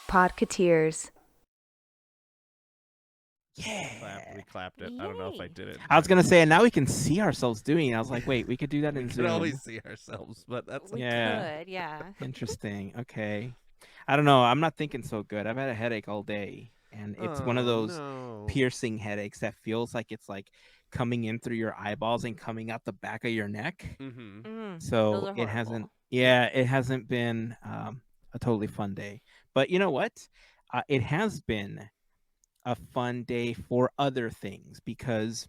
Podketeers. Yeah. We clapped it. I don't know if I did it. I was going to say, and now we can see ourselves doing it. I was like, wait, we could do that we in could Zoom. always see ourselves, but that's We Yeah. could, yeah. Interesting. Okay. I don't know. I'm not thinking so good. I've had a headache all day, and it's one of those piercing headaches that feels like it's like coming in through your eyeballs and coming out the back of your neck. So Those are it hasn't. horrible. Yeah, it hasn't been a totally fun day. But you know what? It has been a fun day for other things because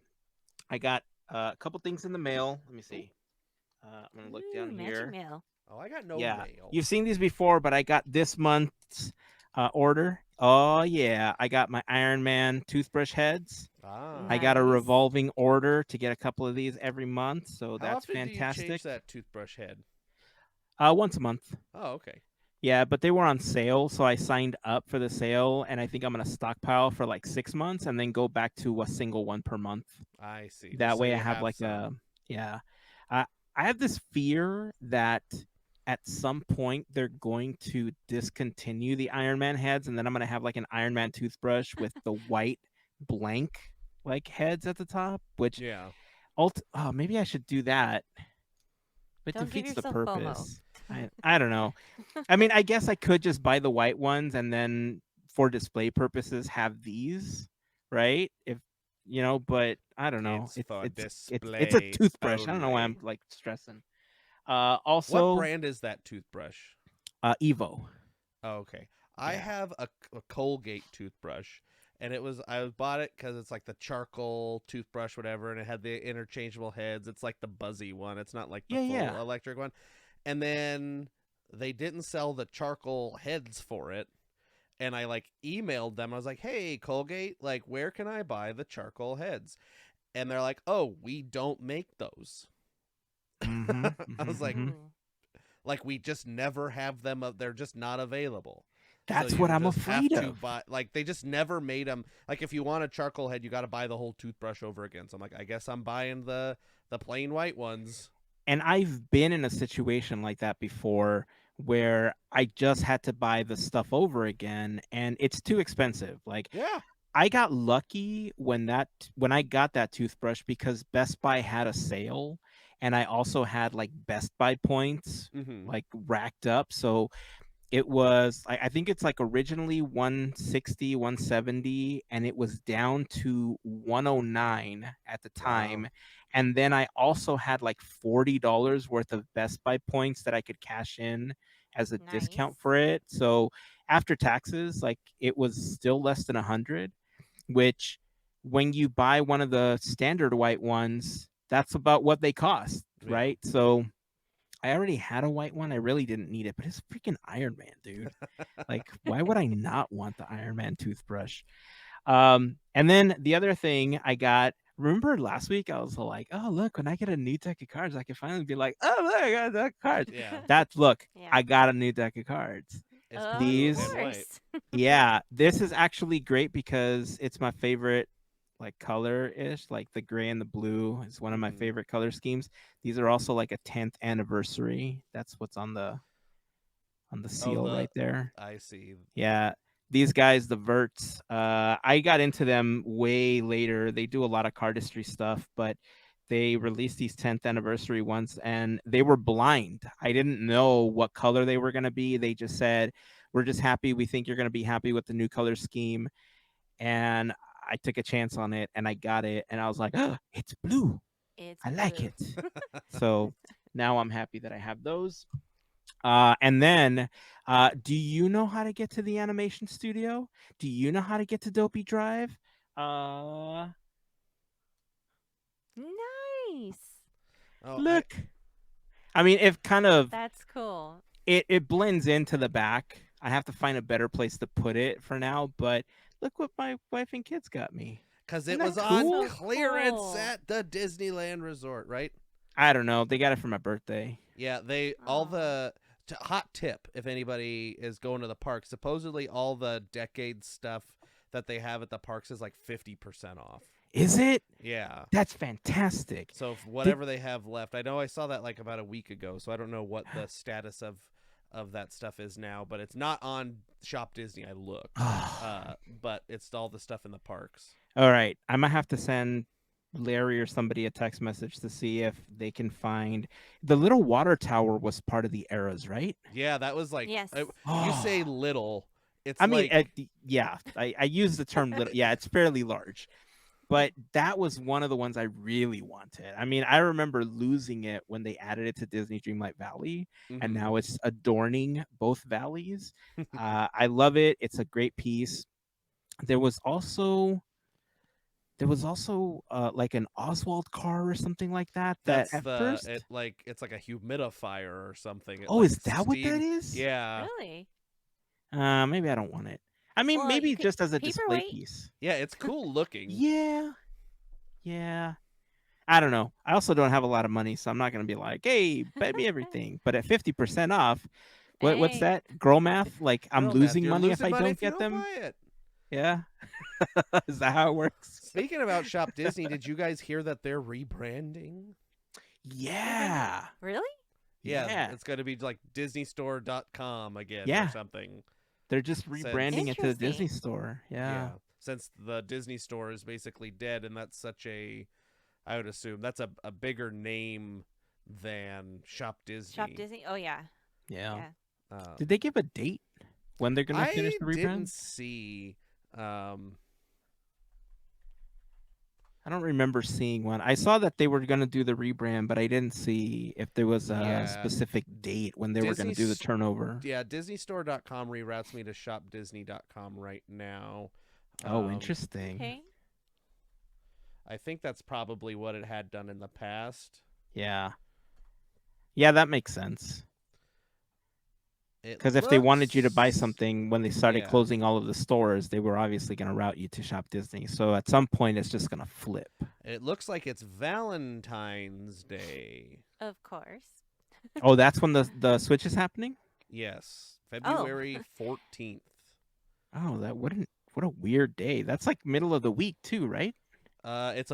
I got a couple things in the mail. Let me see. I'm gonna look down here. Mail. Oh, I got no Yeah, mail. you've seen these before, but I got this month's order. Oh yeah, I got my Iron Man toothbrush heads. I got a revolving order to get a couple of these every month, so that's fantastic. How often do you change that toothbrush head? Once a month. Oh, okay. Yeah, but they were on sale, so I signed up for the sale, and I think I'm gonna stockpile for like 6 months, and then go back to a single one per month. I see. That way, I have like yeah. I have this fear that at some point they're going to discontinue the Iron Man heads, and then I'm gonna have like an Iron Man toothbrush with the white blank like heads at the top, which maybe I should do that. But it defeats the purpose. I don't know. I mean, I guess I could just buy the white ones and then for display purposes have these, right? If you know, but I don't know. It's a toothbrush. I don't know why I'm like stressing. Also, what brand is that toothbrush? Evo. Oh, okay. I have a Colgate toothbrush, and I bought it because it's like the charcoal toothbrush, whatever, and it had the interchangeable heads. It's like the buzzy one. It's not like the full electric one. And then they didn't sell the charcoal heads for it. And I like emailed them. I was like, hey, Colgate, like, where can I buy the charcoal heads? And they're like, oh, we don't make those. I was like, we just never have them. They're just not available. That's what I'm afraid of. Like, they just never made them. Like, if you want a charcoal head, you got to buy the whole toothbrush over again. So I'm like, I guess I'm buying the plain white ones. And I've been in a situation like that before where I just had to buy the stuff over again, and it's too expensive. Like, I got lucky when I got that toothbrush because Best Buy had a sale, and I also had like Best Buy points like racked up. So it was, I think it's like originally 160, 170, and it was down to 109 at the time. Wow. And then I also had like $40 worth of Best Buy points that I could cash in as a discount for it. So after taxes, like it was still less than 100, which when you buy one of the standard white ones, that's about what they cost, right? So I already had a white one. I really didn't need it, but it's freaking Iron Man, dude. Like, why would I not want the Iron Man toothbrush? And then the other thing I got, remember last week I was like, oh, look, when I get a new deck of cards, I can finally be like, oh, look, I got a deck of cards. I got a new deck of cards. These, this is actually great because it's my favorite like color-ish, like the gray and the blue is one of my favorite color schemes. These are also like a 10th anniversary. That's what's on the seal right there. I see. Yeah. These guys, the Verts, I got into them way later. They do a lot of cardistry stuff, but they released these 10th anniversary ones and they were blind. I didn't know what color they were going to be. They just said, we're just happy. We think you're going to be happy with the new color scheme. And I took a chance on it and I got it. And I was like, oh, it's blue. I like it. So now I'm happy that I have those. And then, do you know how to get to the animation studio? Do you know how to get to Dopey Drive? Nice. Oh, look. I mean, if kind of. That's cool. It blends into the back. I have to find a better place to put it for now, but look what my wife and kids got me. Because it was on clearance at the Disneyland Resort, right? I don't know. They got it for my birthday. Yeah, hot tip, if anybody is going to the park, supposedly all the decade stuff that they have at the parks is like 50% off. Is it? Yeah. That's fantastic. So whatever they have left, I know I saw that like about a week ago, so I don't know what the status of of that stuff is now, but it's not on Shop Disney. I looked, but it's all the stuff in the parks. All right, I might have to send Larry or somebody a text message to see if they can find the little water tower. Was part of the eras, right? Yeah, that was like Yes. you say little. It's I mean, like yeah, I use the term little. Yeah, it's fairly large. But that was one of the ones I really wanted. I mean, I remember losing it when they added it to Disney Dreamlight Valley, and now it's adorning both valleys. I love it. It's a great piece. There was also like an Oswald car or something like that. that's At first, it's like a humidifier or something. oh, is that what that is? Yeah. Really? Maybe I don't want it. I mean, Well, maybe you could just as a display paperweight. piece. Yeah, it's cool looking. Yeah. I don't know. I also don't have a lot of money, so I'm not gonna be like, "Hey, bet me everything." But at 50% off, what's Hey. that? Girl math? Like I'm Girl losing math. You're money if losing I money don't if you get don't them. buy it. Yeah. Is that how it works? Speaking about Shop Disney, did you guys hear that they're rebranding? Yeah. Really? Yeah. It's going to be like DisneyStore.com again or something. They're just rebranding it to the Disney Interesting. Store. Yeah. Since the Disney Store is basically dead, and that's such a, I would assume that's a bigger name than Shop Disney. Shop Disney? Oh, yeah. Yeah. Did they give a date when they're going to finish the rebrand? I didn't see. I don't remember seeing one. I saw that they were going to do the rebrand, but I didn't see if there was a specific date when they were going to do the turnover. Yeah, DisneyStore.com reroutes me to ShopDisney.com right now. Oh, interesting. Okay. I think that's probably what it had done in the past. Yeah. Yeah, that makes sense. Because if they wanted you to buy something when they started closing all of the stores, they were obviously going to route you to Shop Disney. So at some point, it's just going to flip. It looks like it's Valentine's Day. Of course. Oh, that's when the switch is happening? Yes, February 14th. Oh, what a weird day. That's like middle of the week too, right? It's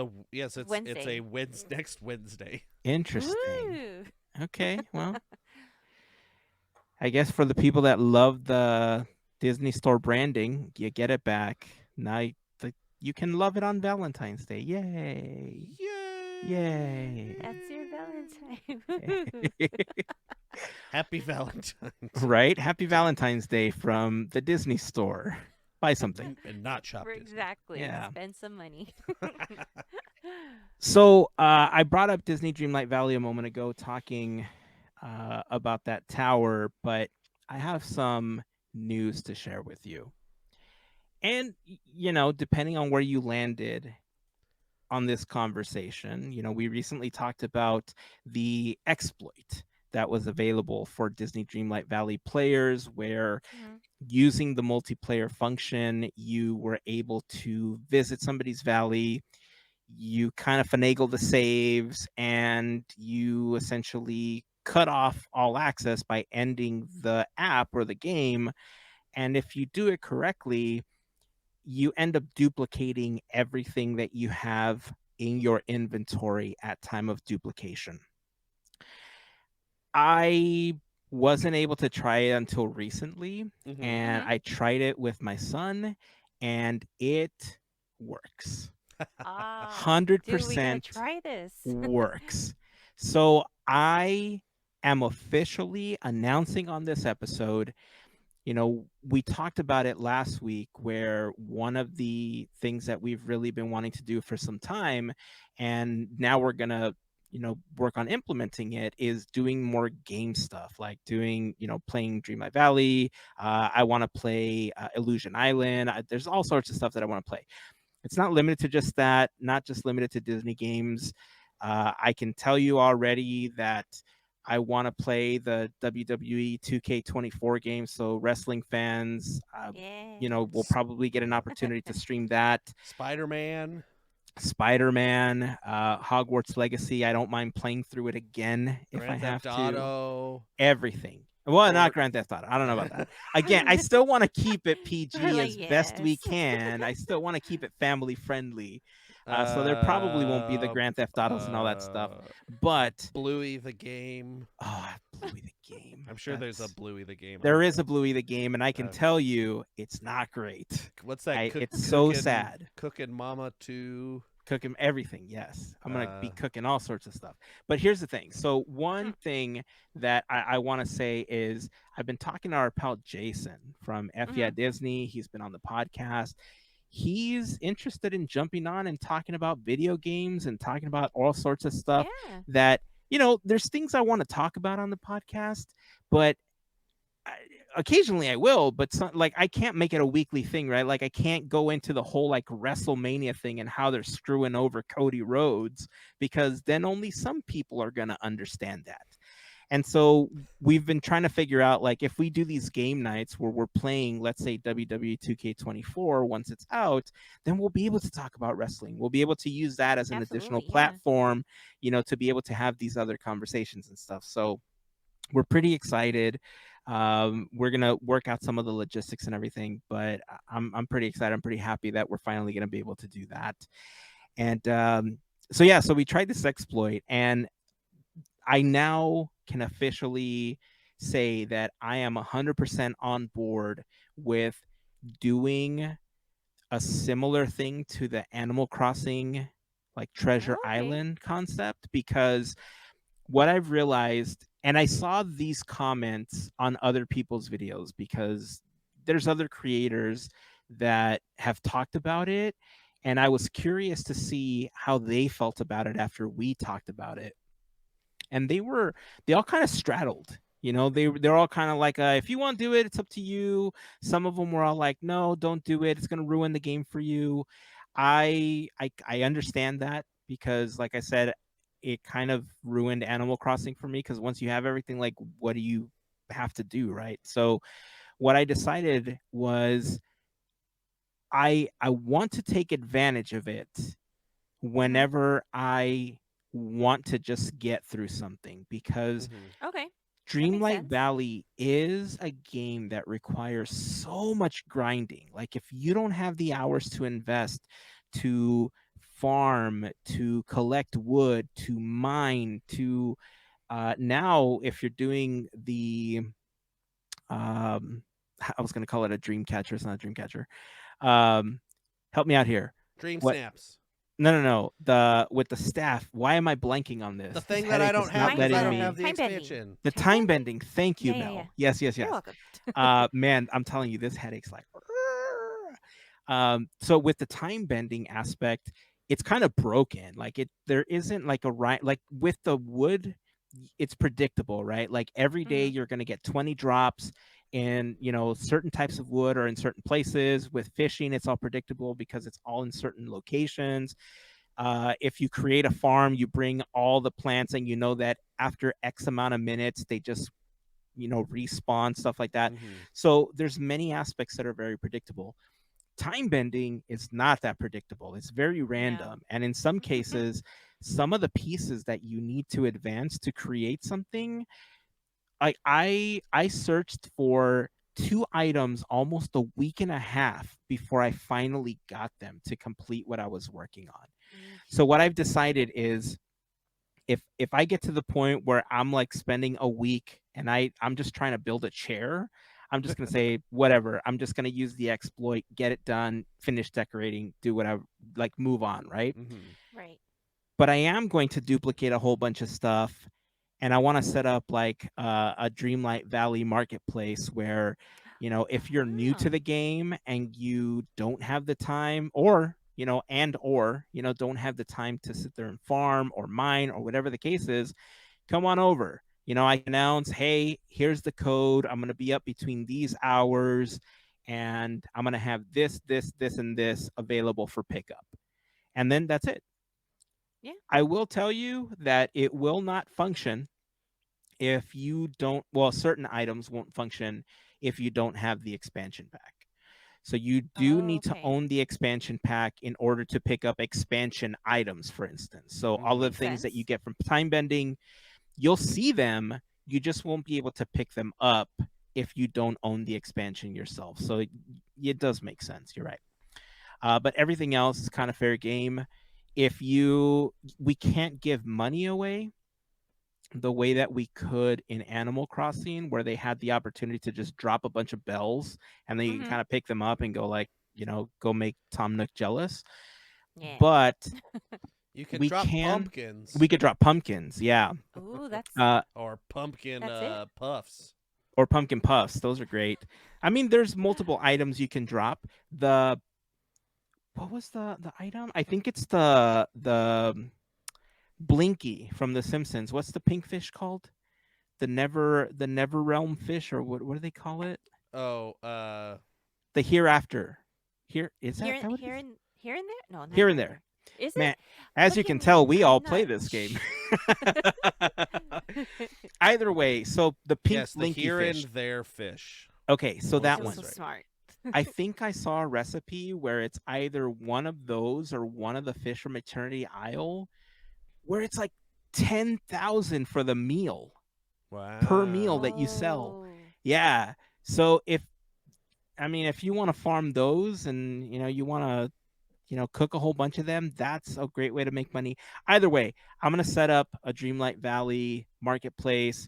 Wednesday. next Wednesday. Interesting. Woo. Okay, well, I guess for the people that love the Disney Store branding, you get it back. Now you can love it on Valentine's Day. Yay! Yay! That's your Valentine. Happy Valentine's. Right? Happy Valentine's Day from the Disney Store. Buy something. And not Shop Disney. Exactly. Yeah. Spend some money. So I brought up Disney Dreamlight Valley a moment ago talking about that tower, but I have some news to share with you. And, depending on where you landed on this conversation, we recently talked about the exploit that was available for Disney Dreamlight Valley players, where using the multiplayer function, you were able to visit somebody's valley. You kind of finagle the saves, and you essentially cut off all access by ending the app or the game. And if you do it correctly, you end up duplicating everything that you have in your inventory at time of duplication. I wasn't able to try it until recently, and I tried it with my son, and it works. 100% try this. works. So I am officially announcing on this episode, we talked about it last week, where one of the things that we've really been wanting to do for some time, and now we're going to work on implementing it, is doing more game stuff, like doing, playing Dreamlight Valley. I want to play Illusion Island. There's all sorts of stuff that I want to play. It's not limited to just that, not just limited to Disney games. I can tell you already that I want to play the WWE 2K24 game. So wrestling fans, we'll probably get an opportunity to stream that. Spider-Man, Hogwarts Legacy. I don't mind playing through it again if I have to. Everything. Well, not Grand Theft Auto. I don't know about that. Again, I still want to keep it PG as best we can. I still want to keep it family friendly. So there probably won't be the Grand Theft Autos and all that stuff. But Bluey the game. Bluey the game. I'm sure there's a Bluey the game. There is a Bluey the game, and I can tell you it's not great. What's that? It's so sad. Cooking Mama 2. Cooking everything, yes. I'm going to be cooking all sorts of stuff. But here's the thing. So one thing that I want to say is I've been talking to our pal Jason from F Disney. He's been on the podcast. He's interested in jumping on and talking about video games and talking about all sorts of stuff that, there's things I want to talk about on the podcast, but occasionally I will, but I can't make it a weekly thing, right? Like I can't go into the whole WrestleMania thing and how they're screwing over Cody Rhodes, because then only some people are going to understand that. And so we've been trying to figure out, if we do these game nights where we're playing, let's say WWE 2K24, once it's out, then we'll be able to talk about wrestling. We'll be able to use that as an additional platform, to be able to have these other conversations and stuff. So we're pretty excited. We're going to work out some of the logistics and everything, but I'm pretty excited. I'm pretty happy that we're finally going to be able to do that. And so we tried this exploit, and I now can officially say that I am 100% on board with doing a similar thing to the Animal Crossing, Treasure Island concept, because what I've realized, and I saw these comments on other people's videos because there's other creators that have talked about it, and I was curious to see how they felt about it after we talked about it. And they all kind of straddled, they're all kind of like, if you want to do it, it's up to you. Some of them were all like, no, don't do it. It's going to ruin the game for you. I understand that, because like I said, it kind of ruined Animal Crossing for me, because once you have everything, what do you have to do, right? So what I decided was I want to take advantage of it whenever I want to just get through something, because Dreamlight Valley is a game that requires so much grinding. If you don't have the hours to invest to farm, to collect wood, to mine, to now if you're doing the I was going to call it a dream catcher. It's not a dream catcher. Help me out here. Snaps. No. With the staff. Why am I blanking on this? The thing that I don't have, I don't have the expansion. The time bending. Thank you, Mel. Yeah. Yes. You're welcome. Man, I'm telling you, this headache's so with the time bending aspect, it's kind of broken. There isn't a right, with the wood, it's predictable, right? Every day you're going to get 20 drops in, certain types of wood or in certain places. With fishing, it's all predictable because it's all in certain locations. If you create a farm, you bring all the plants, and that after X amount of minutes, they just, respawn, stuff like that. So there's many aspects that are very predictable. Time bending is not that predictable. It's very random. And in some cases, some of the pieces that you need to advance to create something, I searched for 2 items almost a week and a half before I finally got them to complete what I was working on. So what I've decided is, if I get to the point where I'm spending a week and I'm just trying to build a chair, I'm just going to say, whatever. I'm just going to use the exploit, get it done, finish decorating, do whatever, move on, right? Right. But I am going to duplicate a whole bunch of stuff, and I want to set up a Dreamlight Valley marketplace where, if you're new to the game and you don't have the time, or don't have the time to sit there and farm or mine or whatever the case is, come on over. I announce, hey, here's the code. I'm going to be up between these hours, and I'm going to have this, and this available for pickup. And then that's it. Yeah. I will tell you that it will not function if you don't, certain items won't function if you don't have the expansion pack. So you do need to own the expansion pack in order to pick up expansion items, for instance. So all the things that you get from time bending, you'll see them, you just won't be able to pick them up if you don't own the expansion yourself. So it does make sense. You're right. But everything else is kind of fair game. we can't give money away the way that we could in Animal Crossing, where they had the opportunity to just drop a bunch of bells and then you can kind of pick them up and go like, go make Tom Nook jealous. Yeah. But you can drop pumpkins. We could drop pumpkins, yeah. Ooh, that's or pumpkin puffs. Or pumpkin puffs. Those are great. I mean, there's multiple items you can drop. What was the item? I think it's the Blinky from The Simpsons. What's the pink fish called? The never realm fish, or what do they call it? Oh, the hereafter. Here and there? No, not here and there. Is Man, it? as you can tell, we all play this game. Either way, so the pink Blinky here fish. and there fish. Okay, so that one. So smart. I think I saw a recipe where it's either one of those or one of the fish from Eternity Isle, where it's like 10,000 for the meal. Wow. Per meal that you sell. Yeah. So if you want to farm those and you want to cook a whole bunch of them, that's a great way to make money. Either way, I'm going to set up a Dreamlight Valley marketplace.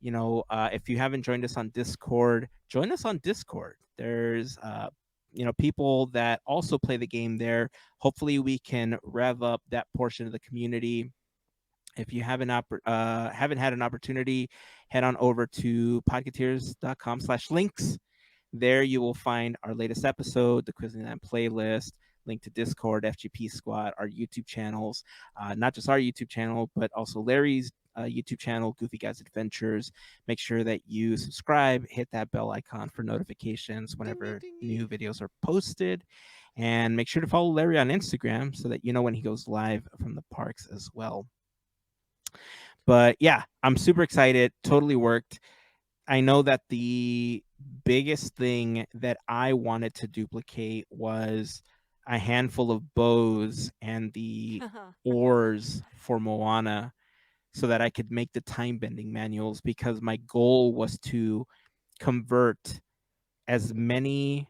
If you haven't joined us on Discord, join us on Discord. There's people that also play the game there. Hopefully we can rev up that portion of the community. If you haven't had an opportunity, head on over to podketeers.com/links. There you will find our latest episode, the Quizzing playlist, link to Discord, FGP Squad, our YouTube channels, not just our YouTube channel, but also Larry's YouTube channel, Goofy Guys Adventures. Make sure that you subscribe, hit that bell icon for notifications whenever new videos are posted, and make sure to follow Larry on Instagram so that you know when he goes live from the parks as well. But yeah, I'm super excited. Totally worked. I know that the biggest thing that I wanted to duplicate was a handful of bows and the oars for Moana so that I could make the time bending manuals, because my goal was to convert as many.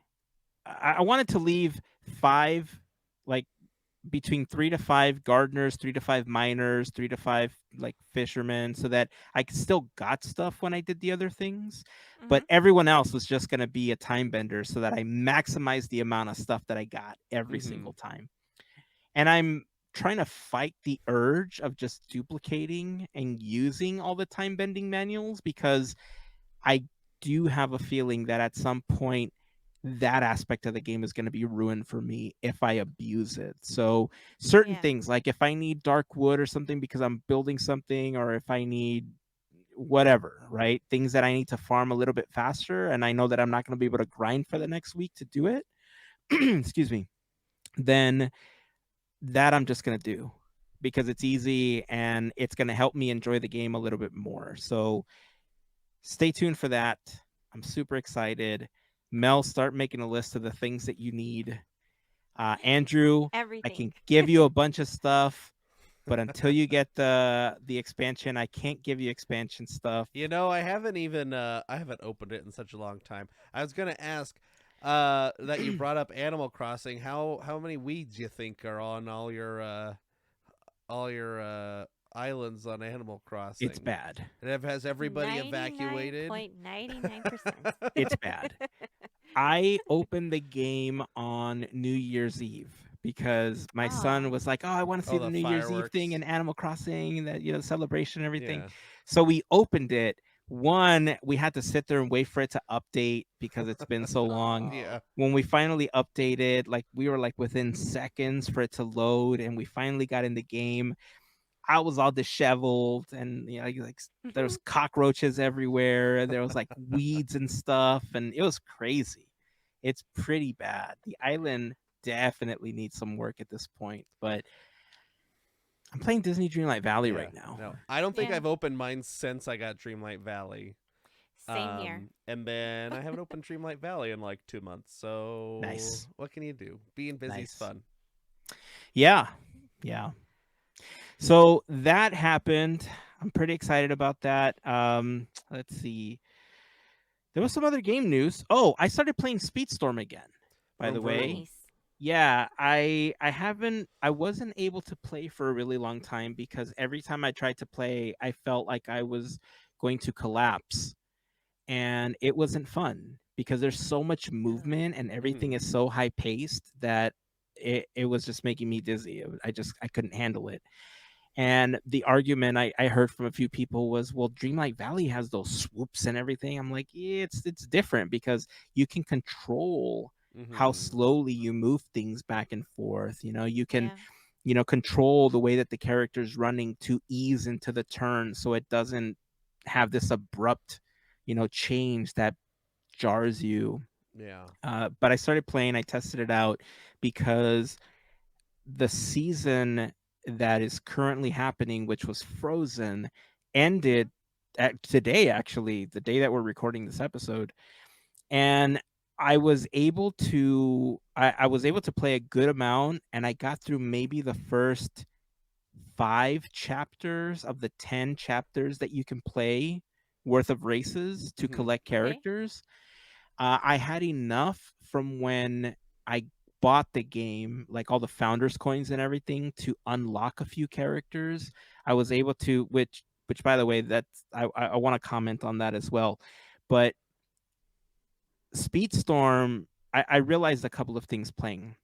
I wanted to leave 5, like between 3 to 5 gardeners, 3 to 5 miners, 3 to 5 like fishermen, so that I still got stuff when I did the other things. But everyone else was just going to be a time bender so that I maximized the amount of stuff that I got every single time. And I'm trying to fight the urge of just duplicating and using all the time bending manuals, because I do have a feeling that at some point that aspect of the game is going to be ruined for me if I abuse it. So certain things, like if I need dark wood or something because I'm building something, or if I need whatever, right? Things that I need to farm a little bit faster, and I know that I'm not going to be able to grind for the next week to do it, excuse me, then that I'm just going to do because it's easy and it's going to help me enjoy the game a little bit more. So stay tuned for that. I'm super excited. Mel, start making a list of the things that you need. Andrew, everything. I can give you a bunch of stuff, but until you get the expansion, I can't give you expansion stuff. I haven't even I haven't opened it in such a long time. I was gonna ask that you brought up Animal Crossing. How many weeds you think are on all your islands on Animal Crossing? It's bad. Has everybody evacuated? 99.99%. It's bad. I opened the game on New Year's Eve because my son was like, "Oh, I want to see the New Year's Eve thing in Animal Crossing, that the celebration and everything." Yeah. So we opened it. One, we had to sit there and wait for it to update because it's been so long. Yeah. When we finally updated, we were within seconds for it to load, and we finally got in the game. I was all disheveled, and there was cockroaches everywhere. There was weeds and stuff, and it was crazy. It's pretty bad. The island definitely needs some work at this point, but I'm playing Disney Dreamlight Valley right now. No, I don't think I've opened mine since I got Dreamlight Valley. Same here. And then I haven't opened Dreamlight Valley in 2 months. So nice. What can you do? Being busy is fun. Yeah. So that happened. I'm pretty excited about that. Let's see. There was some other game news. Oh, I started playing Speedstorm again, by the way. Nice. Yeah, I wasn't able to play for a really long time because every time I tried to play, I felt like I was going to collapse, and it wasn't fun because there's so much movement and everything is so high paced that it was just making me dizzy. I couldn't handle it. And the argument I heard from a few people was, well, Dreamlight Valley has those swoops and everything. I'm like, yeah, it's different because you can control how slowly you move things back and forth. You can, Yeah. control the way that the character's running to ease into the turn so it doesn't have this abrupt, change that jars you. Yeah. But I started playing, I tested it out because the season that is currently happening, which was Frozen, ended today, actually, the day that we're recording this episode. And I was able to play a good amount, and I got through maybe the first 5 chapters of the 10 chapters that you can play worth of races to collect Okay. characters. I had enough from when I bought the game, like all the founders coins and everything, to unlock a few characters. I was able to, which by the way, that's I want to comment on that as well. But Speedstorm, I realized a couple of things playing.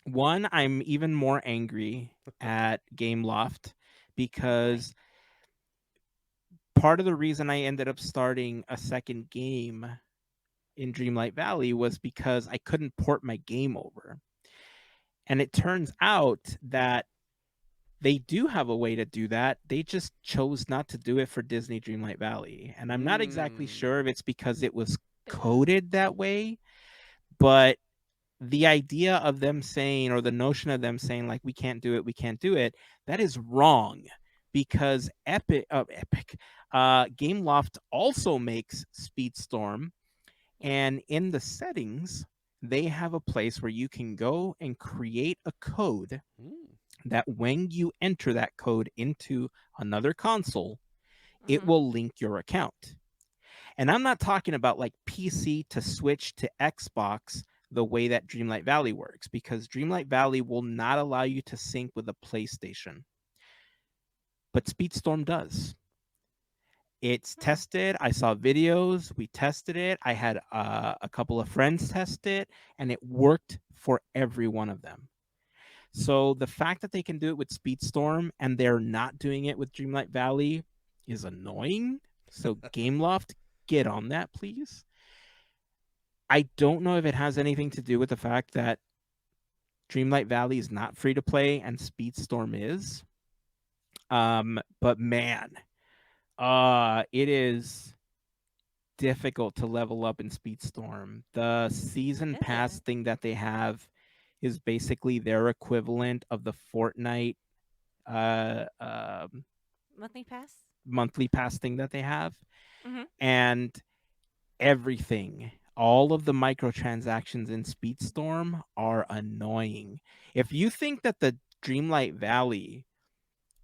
One, I'm even more angry at Gameloft Why? because part of the reason I ended up starting a second game in Dreamlight Valley was because I couldn't port my game over. And it turns out that they do have a way to do that. They just chose not to do it for Disney Dreamlight Valley. And I'm not exactly sure if it's because it was coded that way, but the idea of them saying, or the notion of them saying, like, we can't do it, that is wrong because Gameloft also makes Speedstorm. Yeah. And in the settings, they have a place where you can go and create a code that when you enter that code into another console, it will link your account. And I'm not talking about like PC to Switch to Xbox the way that Dreamlight Valley works, because Dreamlight Valley will not allow you to sync with a PlayStation. But Speedstorm does. It's tested. I saw videos. We tested it. I had a couple of friends test it, and it worked for every one of them. So the fact that they can do it with Speedstorm and they're not doing it with Dreamlight Valley is annoying. So Gameloft, get on that, please. I don't know if it has anything to do with the fact that Dreamlight Valley is not free to play and Speedstorm is. But man, it is difficult to level up in Speedstorm. The season pass thing that they have is basically their equivalent of the Fortnite Monthly pass? monthly pass thing that they have. Mm-hmm. And everything, all of the microtransactions in Speedstorm are annoying. If you think that the Dreamlight Valley,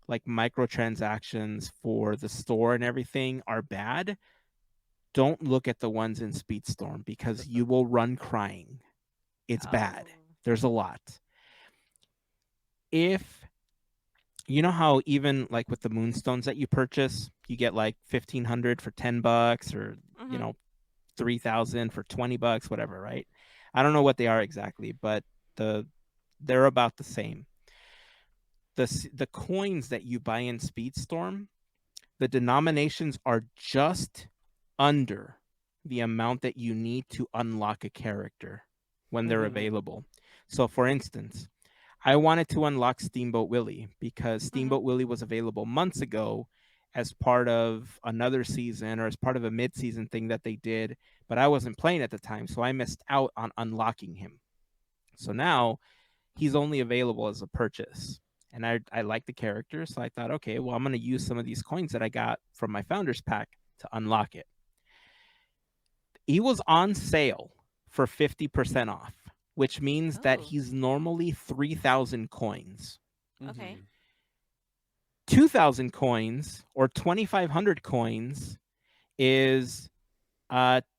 like microtransactions for the store and everything, are bad, don't look at the ones in Speedstorm because you will run crying. It's bad. There's a lot. If you know how even like with the moonstones that you purchase, you get like 1,500 for $10 or 3,000 for $20, whatever, right? I don't know what they are exactly, but they're about the same. The coins that you buy in Speedstorm, the denominations are just under the amount that you need to unlock a character when they're available. So for instance, I wanted to unlock Steamboat Willie because Steamboat Willie was available months ago as part of another season or as part of a mid-season thing that they did, but I wasn't playing at the time, so I missed out on unlocking him. So now he's only available as a purchase. And I like the character, so I thought, okay, well, I'm going to use some of these coins that I got from my Founders Pack to unlock it. He was on sale for 50% off, which means that he's normally 3,000 coins. Okay. 2,000 coins or 2,500 coins is $20.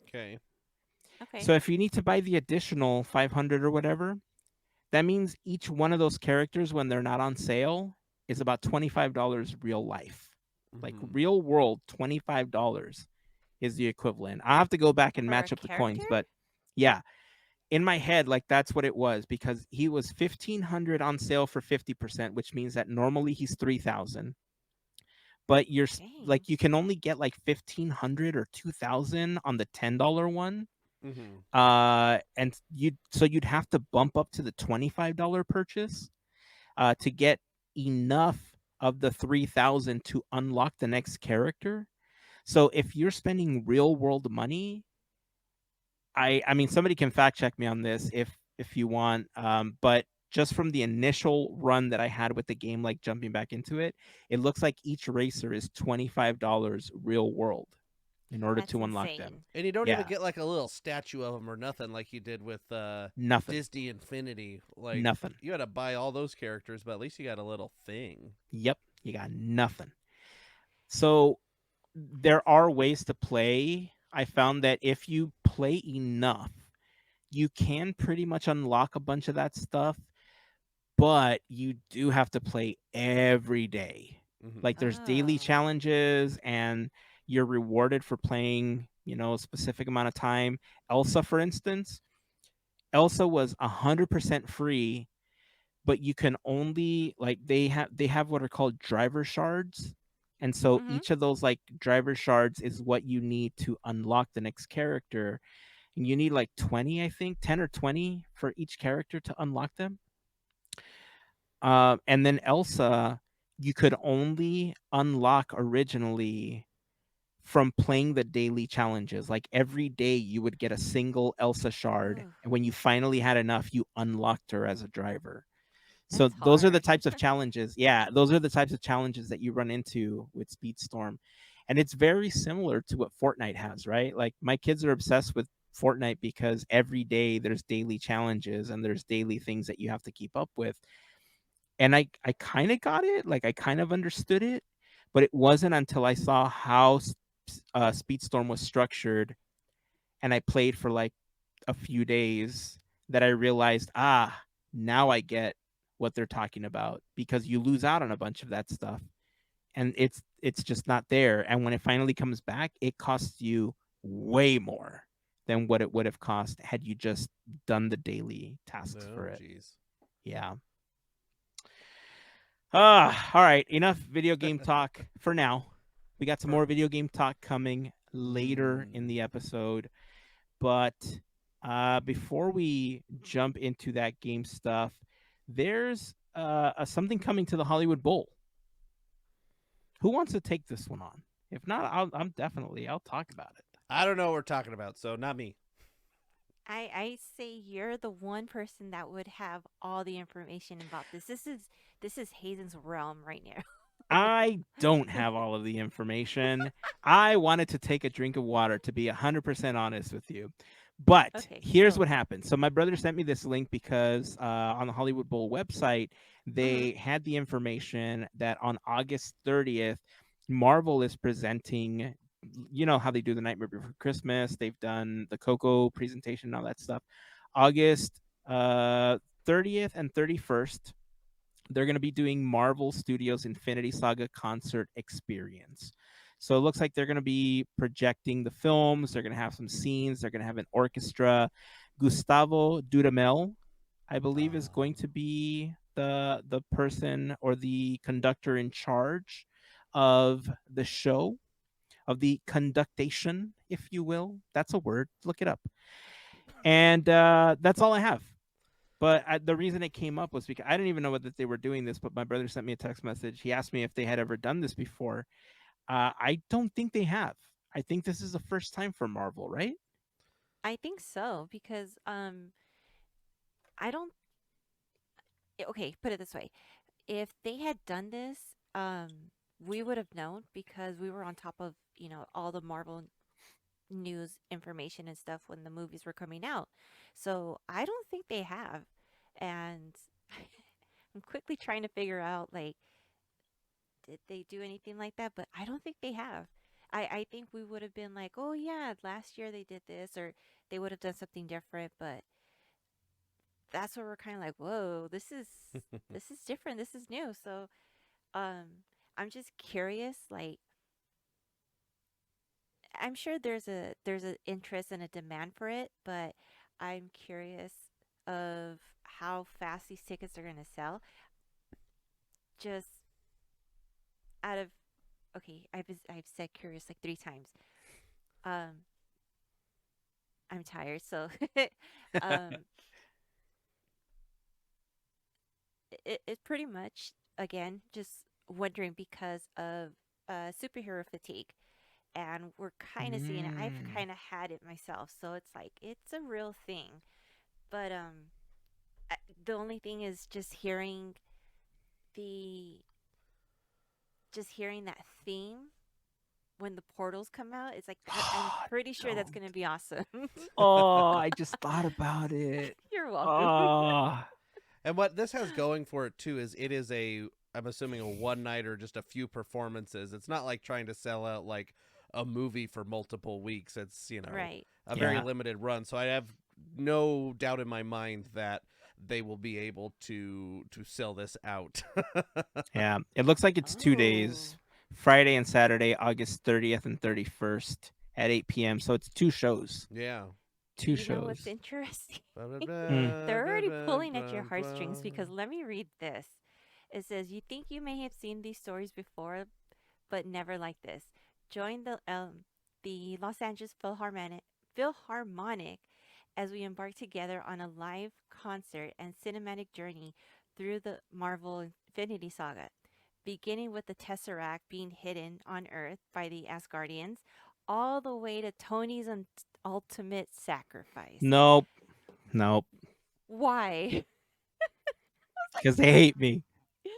Okay. So Okay. if you need to buy the additional 500 or whatever, that means each one of those characters, when they're not on sale, is about $25 real life. Like Mhm. real world, $25 is the equivalent. I have to go back and For a match up the character? coins, but yeah, in my head, like that's what it was, because he was 1,500 on sale for 50%, which means that normally he's 3,000. But Dang. like you can only get like 1,500 or 2,000 on the $10 one. Mhm. And you'd have to bump up to the $25 purchase to get enough of the 3,000 to unlock the next character. So if you're spending real world money, I mean, somebody can fact check me on this if you want, but just from the initial run that I had with the game, like jumping back into it, it looks like each racer is $25 real world in order That's to unlock them. insane. And you don't even Yeah, get like a little statue of him or nothing like you did with nothing, Disney Infinity. Like nothing. you had to buy all those characters, but at least you got a little thing. Yep, you got nothing. So there are ways to play. I found that if you play enough, you can pretty much unlock a bunch of that stuff, but you do have to play every day. Mhm. Like there's daily Oh. challenges and you're rewarded for playing, a specific amount of time. Elsa, for instance, Elsa was 100% free, but you can only like they have what are called driver shards. And so Mm-hmm. each of those like driver shards is what you need to unlock the next character. And you need like 20, I think, 10 or 20 for each character to unlock them. And then Elsa, you could only unlock originally from playing the daily challenges. Like every day, you would get a single Elsa shard, Oh, and when you finally had enough, you unlocked her as a driver. So that's those are the hard. types of challenges. Yeah, those are the types of challenges that you run into with Speedstorm, and it's very similar to what Fortnite has, right? Like my kids are obsessed with Fortnite because every day there's daily challenges and there's daily things that you have to keep up with. And I kind of got it, like I kind of understood it, but it wasn't until I saw how Speedstorm was structured and I played for like a few days that I realized, now I get what they're talking about, because you lose out on a bunch of that stuff and it's just not there. And when it finally comes back, it costs you way more than what it would have cost had you just done the daily tasks for Oh, it. jeez. Yeah. All right. Enough video game talk for now. We got some more video game talk coming later in the episode. But before we jump into that game stuff, there's something coming to the Hollywood Bowl. Who wants to take this one on? If not, I'll talk about it. I don't know what we're talking about, so not me. I say you're the one person that would have all the information about this. This is Hayden's realm right now. I don't have all of the information. I wanted to take a drink of water, to be 100% honest with you. But Okay, here's so what happened. So my brother sent me this link because on the Hollywood Bowl website, mm-hmm. they had the information that on August 30th, Marvel is presenting, you know how they do the Nightmare Before Christmas. They've done the Coco presentation and all that stuff. August 30th and 31st, they're going to be doing Marvel Studios Infinity Saga concert experience. So it looks like they're going to be projecting the films. They're going to have some scenes. They're going to have an orchestra. Gustavo Dudamel, I believe, is going to be the person or the conductor in charge of the show, of the conductation, if you will. That's a word. Look it up. And that's all I have. But the reason it came up was because I didn't even know that they were doing this, but my brother sent me a text message. He asked me if they had ever done this before. I don't think they have. I think this is the first time for Marvel, right? I think so because I don't okay, put it this way. If they had done this, we would have known because we were on top of, all the Marvel news information and stuff when the movies were coming out. So I don't think they have. And I'm quickly trying to figure out like, did they do anything like that? But I don't think they have. I think we would have been like, oh yeah, last year they did this, or they would have done something different. But that's where we're kind of like, whoa, this is different. This is new. So I'm just curious. Like, I'm sure there's a interest and a demand for it, but I'm curious of how fast these tickets are gonna sell. Just out of okay, I've said curious like 3 times. Um, I'm tired, so um, it pretty much again just wondering because of superhero fatigue, and we're kind of seeing it. I've Mm. kind of had it myself, so it's like it's a real thing. But I, the only thing is the just hearing that theme when the portals come out. It's like I'm pretty sure that's Don't. gonna be awesome. Oh, I just thought about it. You're welcome. Oh. And what this has going for it too is it is I'm assuming a one night or just a few performances. It's not like trying to sell out like a movie for multiple weeks. It's, Right. a very Yeah. limited run. So I have no doubt in my mind that they will be able to sell this out. Yeah. It looks like it's 2 Oh. days. Friday and Saturday, August 30th and 31st at 8 p.m. So it's 2 shows. Yeah. 2 You know what's shows. interesting? Mm. They're already pulling at your heartstrings because let me read this. It says, "You think you may have seen these stories before, but never like this. Join the Los Angeles Philharmonic as we embark together on a live concert and cinematic journey through the Marvel Infinity Saga, beginning with the Tesseract being hidden on Earth by the Asgardians, all the way to Tony's ultimate sacrifice." Nope. Nope. Why? Because they hate me.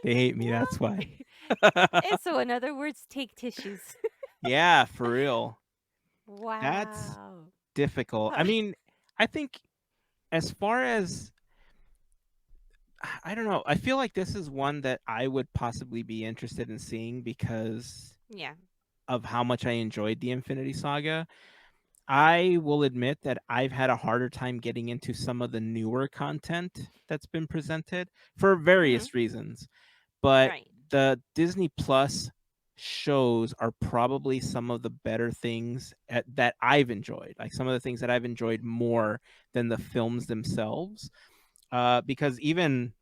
They hate me. That's What? why. And so, in other words, take tissues. Yeah, for real. That's Wow. difficult. I mean, I think as far as I don't know, I feel like this is one that I would possibly be interested in seeing because Yeah. of how much I enjoyed the Infinity Saga. I will admit that I've had a harder time getting into some of the newer content that's been presented for Mm-hmm. various reasons. But Right. the Disney Plus shows are probably some of the better things that I've enjoyed. Like some of the things that I've enjoyed more than the films themselves. Because even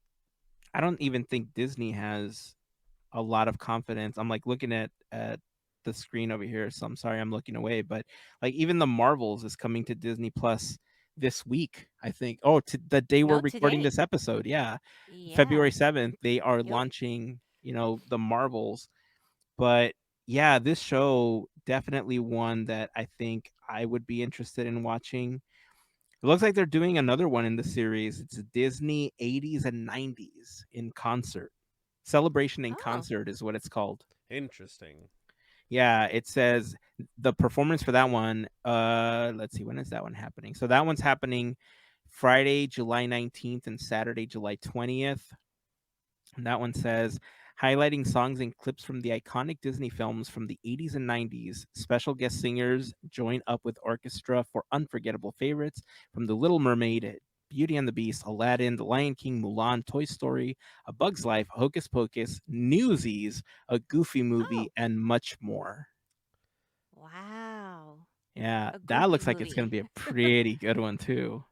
I don't even think Disney has a lot of confidence. I'm like looking at the screen over here, so I'm sorry I'm looking away. But like even the Marvels is coming to Disney Plus this week, I think. Oh, the day we're No, recording today. this episode, yeah, Yeah. February 7th, they are Yep. launching, the Marvels. But yeah, this show definitely one that I think I would be interested in watching. It looks like they're doing another one in the series. It's a Disney 80s and 90s in concert. Celebration in Oh. Concert is what it's called. Interesting. Yeah, it says the performance for that one, let's see, when is that one happening? So that one's happening Friday, July 19th and Saturday, July 20th. And that one says highlighting songs and clips from the iconic Disney films from the 80s and 90s. Special guest singers join up with orchestra for unforgettable favorites from The Little Mermaid, Beauty and the Beast, Aladdin, The Lion King, Mulan, Toy Story, A Bug's Life, Hocus Pocus, Newsies, A Goofy Oh. Movie, and much more. Wow. Yeah, A that goofy looks like it's going to movie. be a pretty good one too.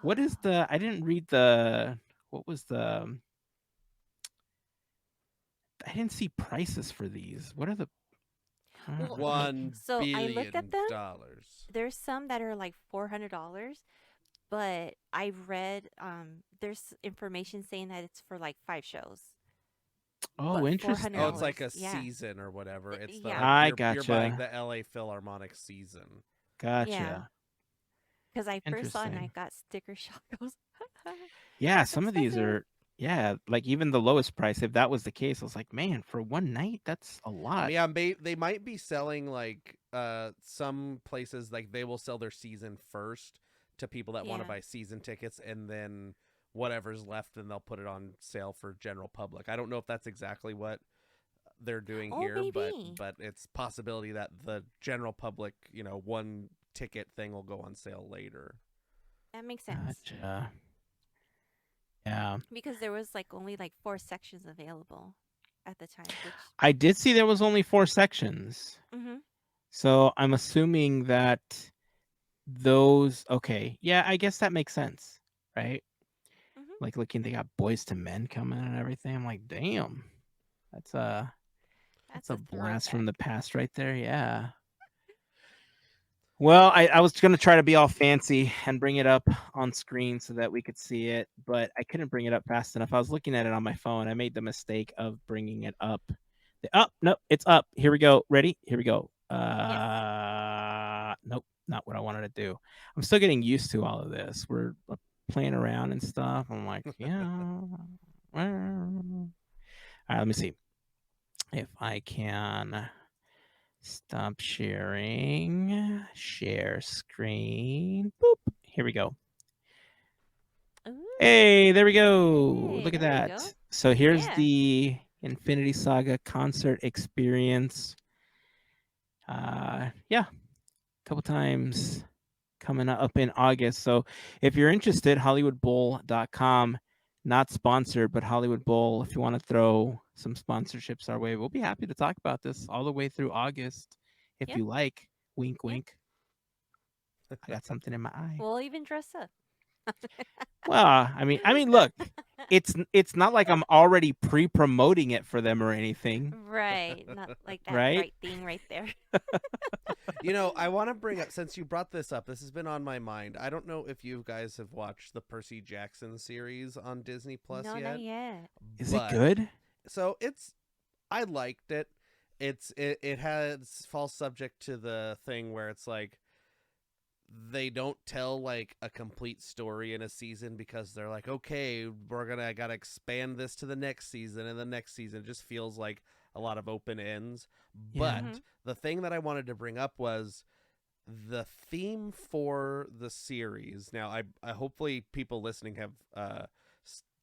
What is Oh. I didn't read what was I didn't see prices for these. What are the Well, okay. $1 So I looked at billion. them. There's some that are like $400, but I read there's information saying that it's for like 5 shows. Oh, But four hundred Oh, it's interesting. like dollars, a yeah, season or whatever. It's the yeah, like I you're buying gotcha. the LA Philharmonic season. yeah. Gotcha. Because I first saw it and I Interesting. got sticker shock. I was, Yeah, that's some of these expensive. are yeah, like even the lowest price, if that was the case, I was like, man, for one night, that's a I lot. mean, they might be selling like some places like they will sell their season first to people that want to Yeah. buy season tickets, and then whatever's left, then they'll put it on sale for general public. I don't know if that's exactly what they're doing Oh, here, but maybe. it's possibility that the general public, one ticket thing will go on sale later. That makes sense. Gotcha. Yeah. Because there was only 4 sections available at the time, which. I did see there was only 4 sections. Mhm. So I'm assuming that those, okay. Yeah, I guess that makes sense, right? Mhm. Like looking, they got Boys to Men coming and everything. I'm like, damn. That's a That's a blast from throwback. the past right there. Yeah. Well, I was going to try to be all fancy and bring it up on screen so that we could see it, but I couldn't bring it up fast enough. I was looking at it on my phone. I made the mistake of bringing it up. No, it's up. Here we go. Ready? Here we go. Yes. Nope, not what I wanted to do. I'm still getting used to all of this. We're playing around and stuff. I'm like, yeah. All right, let me see if I can stop sharing. Share screen. Boop. Here we go. Ooh. Hey, there we go. Hey, Look at there we that. go. So here's Yeah. the Infinity Saga concert experience. Yeah, a couple times coming up in August. So if you're interested, HollywoodBowl.com, not sponsored, but Hollywood Bowl, if you want to throw some sponsorships our way, we'll be happy to talk about this all the way through August if Yep. you like. Wink, Yep. wink. I got something in my eye. We'll even dress up. Well, I mean, look, it's not like I'm already pre-promoting it for them or anything, Right. Not like that right? bright thing right there. I want to bring up, since you brought this up, this has been on my mind. I don't know if you guys have watched the Percy Jackson series on Disney Plus No, yet. not yet. Is it good? So I liked it. It has falls subject to the thing where it's like they don't tell like a complete story in a season because they're like, okay, I gotta expand this to the next season, and the next season. It just feels like a lot of open ends. Yeah. But the thing that I wanted to bring up was the theme for the series. Now, I hopefully people listening have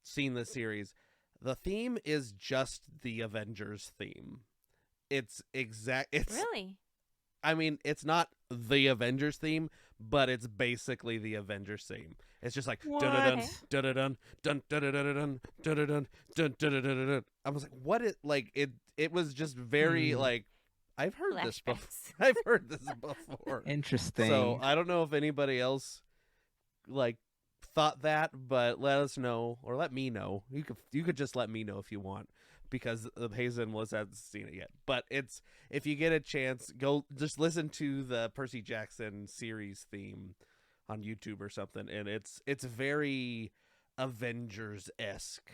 seen the series. The theme is just the Avengers theme. It's Really? I mean, it's not the Avengers theme, but it's basically the Avengers theme. It's just like dun Okay. dun dun dun dun dun dun dun dun dun dun dun dun. I was like, what it like it? It was just very like I've heard this before. Flashbacks. I've heard this before. Interesting. So I don't know if anybody else like thought that, but let us know or let me know. You could just let me know if you want, because Hazen hasn't seen it yet. But it's, if you get a chance, go just listen to the Percy Jackson series theme on YouTube or something, and it's very Avengers-esque.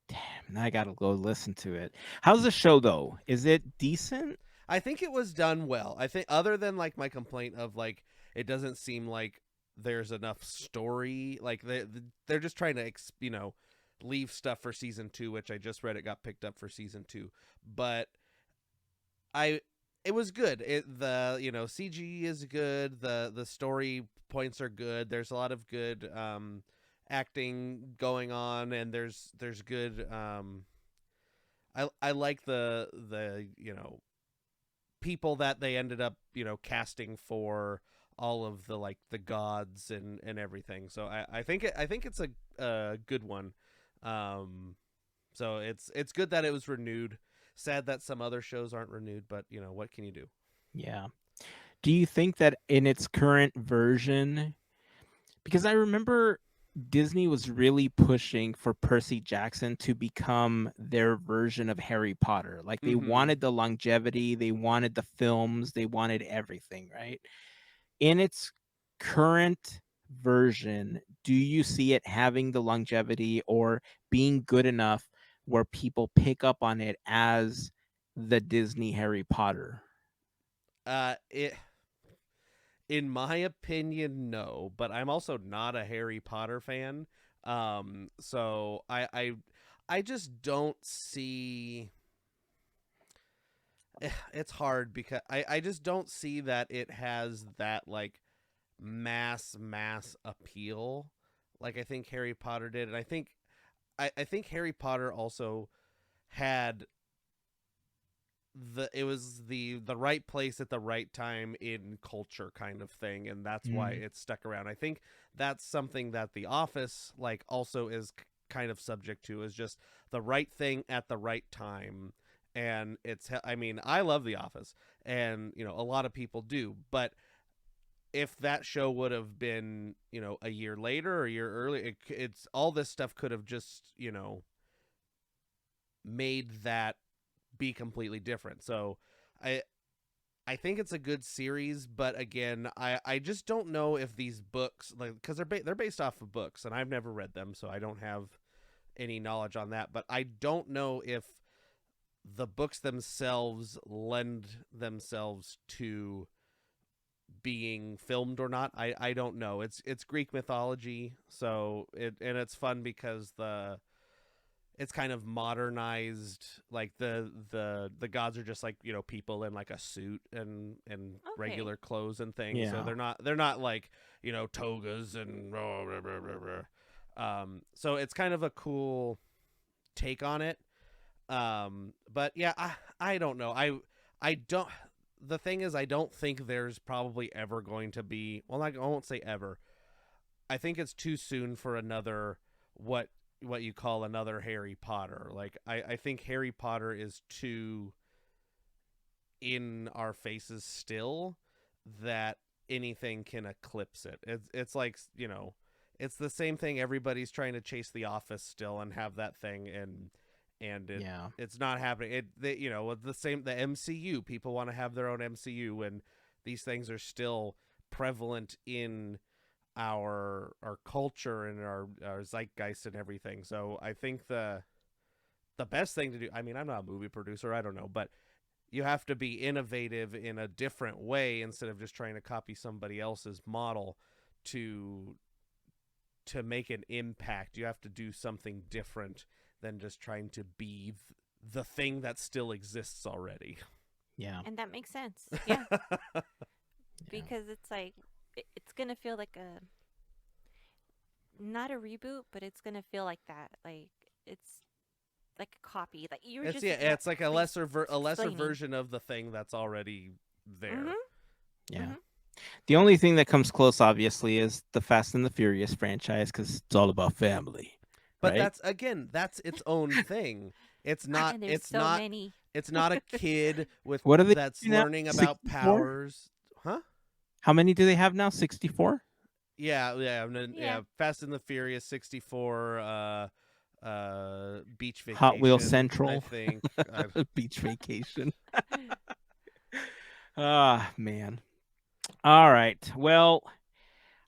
Damn, now I gotta go listen to it. How's the show though? Is it decent? I think it was done well. I think, other than like my complaint of like it doesn't seem like there's enough story, like they're just trying to leave stuff for season 2, which I just read it got picked up for season 2. But it was good. The CG is good. The story points are good. There's a lot of good acting going on, and there's good I like the people that they ended up casting for all of the like the gods and everything. So I think it's a good one. So it's good that it was renewed. Sad that some other shows aren't renewed, but what can you do? Yeah. Do you think that in its current version, because I remember Disney was really pushing for Percy Jackson to become their version of Harry Potter. Like they wanted the longevity, they wanted the films, they wanted everything, right? In its current version, do you see it having the longevity or being good enough where people pick up on it as the Disney Harry Potter? It, in my opinion, no, but I'm also not a Harry Potter fan. So I just don't see. It's hard because I just don't see that it has that like mass appeal like I think Harry Potter did. And I think Harry Potter also had it was the right place at the right time in culture kind of thing, and that's why it's stuck around. I think that's something that The Office like also is kind of subject to, is just the right thing at the right time. And I mean, I love The Office, and a lot of people do, but if that show would have been a year later or a year earlier, it's all this stuff could have just made that be completely different. So I think it's a good series, but again, I just don't know if these books, like, because they're based off of books, and I've never read them, so I don't have any knowledge on that. But I don't know if the books themselves lend themselves to being filmed or not. I don't know. It's Greek mythology, so it's fun because it's kind of modernized. Like the gods are just like people in like a suit and regular clothes and things. Yeah. So they're not like togas and blah, blah, blah, blah, blah. So it's kind of a cool take on it. But yeah, I don't know. I don't. The thing is, I don't think there's probably ever going to be. Well, I won't say ever. I think it's too soon for another what you call another Harry Potter. Like I think Harry Potter is too in our faces still that anything can eclipse it. It's like it's the same thing. Everybody's trying to chase The Office still and have that thing, and it's not happening. The MCU, people want to have their own MCU, and these things are still prevalent in our culture and our zeitgeist and everything. So I think the best thing to do, I mean, I'm not a movie producer, I don't know, but you have to be innovative in a different way instead of just trying to copy somebody else's model to make an impact. You have to do something different than just trying to be the thing that still exists already. Yeah. And that makes sense. Yeah. Because it's like, it's going to feel like not a reboot, but it's going to feel like that. Like, it's like a copy. Like it's like a lesser version of the thing that's already there. Mm-hmm. Yeah. Mm-hmm. The only thing that comes close, obviously, is the Fast and the Furious franchise, because it's all about family. But right? that's its own thing. It's not. And there's it's so not. many. It's not a kid with What are they that's now? learning about 64? powers, huh? How many do they have now? 64? Yeah. Fast and the Furious 64. Beach Vacation. Hot Wheels Central. I think. Beach Vacation. Man. All right. Well,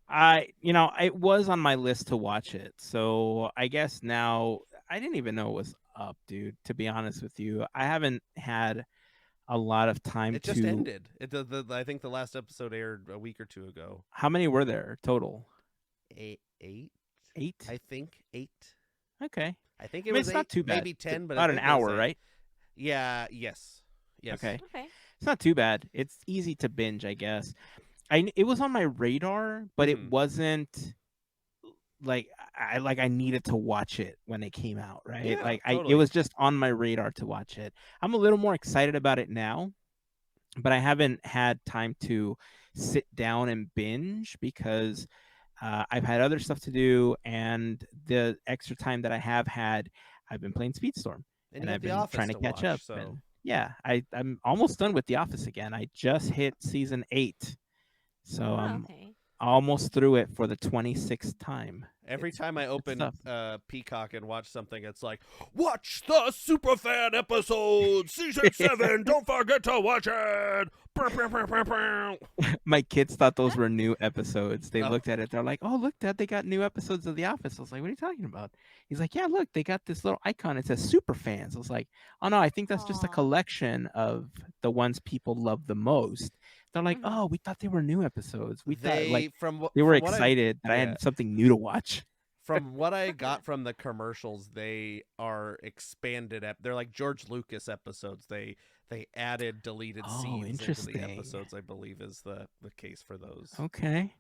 it was on my list to watch it. So I guess now I didn't even know it was up, dude. To be honest with you, I haven't had a lot of time. It just ended. I think the last episode aired a week or two ago. How many were there total? Eight. I think 8. Okay. I think it was it's 8, not too bad. maybe 10, but about an hour, right? Yeah. Yes. Okay. It's not too bad. It's easy to binge, I guess. It was on my radar, but it wasn't like I needed to watch it when it came out, right? Yeah, it was just on my radar to watch it. I'm a little more excited about it now, but I haven't had time to sit down and binge because I've had other stuff to do, and the extra time that I have had, I've been playing Speedstorm, and I've been trying to catch up. So. And yeah, I'm almost done with The Office again. I just hit season 8. So I'm almost through it for the 26th time. Every time I open Peacock and watch something, it's like, watch the Superfan episode, season 7. Don't forget to watch it. My kids thought those were new episodes. They looked at it. They're like, oh, look, Dad, they got new episodes of The Office. I was like, what are you talking about? He's like, yeah, look, they got this little icon. It says Superfans. I was like, oh, no, I think that's just a collection of the ones people love the most. They're like, oh, we thought they were new episodes. We thought they were excited that I had something new to watch. From what I got from the commercials, they are expanded. They're like George Lucas episodes. They added deleted scenes into the episodes, I believe is the case for those. Okay.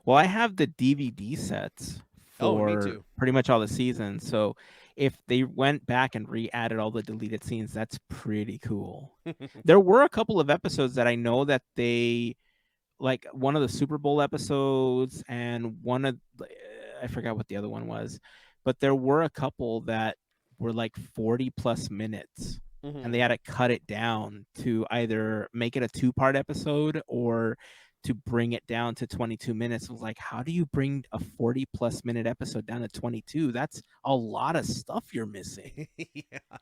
Well, I have the DVD sets for me too. Pretty much all the seasons. So if they went back and re-added all the deleted scenes, that's pretty cool. There were a couple of episodes that I know that they, like one of the Super Bowl episodes and one of, I forgot what the other one was, but there were a couple that were like 40 plus minutes. And they had to cut it down to either make it a 2-part episode or to bring it down to 22 minutes. It was like, how do you bring a 40 plus minute episode down to 22? That's a lot of stuff you're missing. Yeah.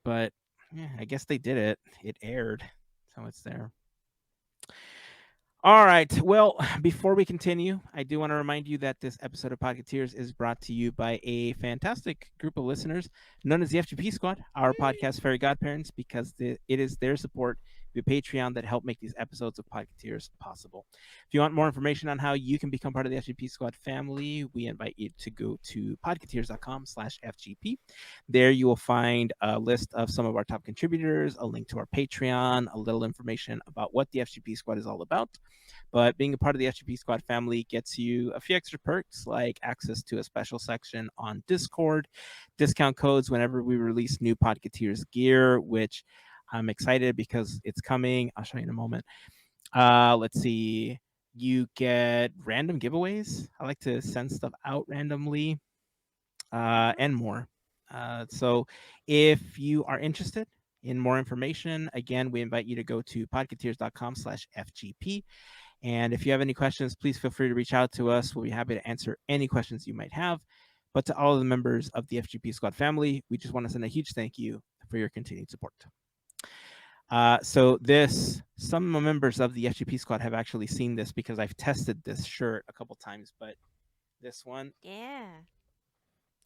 But yeah, I guess they did it. It aired, so it's there. All right. Well, before we continue, I do want to remind you that this episode of Podketeers is brought to you by a fantastic group of listeners known as the FGP Squad, our podcast Fairy Godparents, because it is their support via Patreon that help make these episodes of Podketeers possible. If you want more information on how you can become part of the FGP Squad family, we invite you to go to podketeers.com/FGP. There you will find a list of some of our top contributors, a link to our Patreon, a little information about what the FGP Squad is all about. But being a part of the FGP Squad family gets you a few extra perks, like access to a special section on Discord, discount codes whenever we release new Podketeers gear, which I'm excited because it's coming. I'll show you in a moment. Let's see. You get random giveaways. I like to send stuff out randomly and more. So if you are interested in more information, again, we invite you to go to podketeers.com/FGP. And if you have any questions, please feel free to reach out to us. We'll be happy to answer any questions you might have. But to all of the members of the FGP Squad family, we just want to send a huge thank you for your continued support. So some members of the FGP Squad have actually seen this because I've tested this shirt a couple times, but this one. Yeah.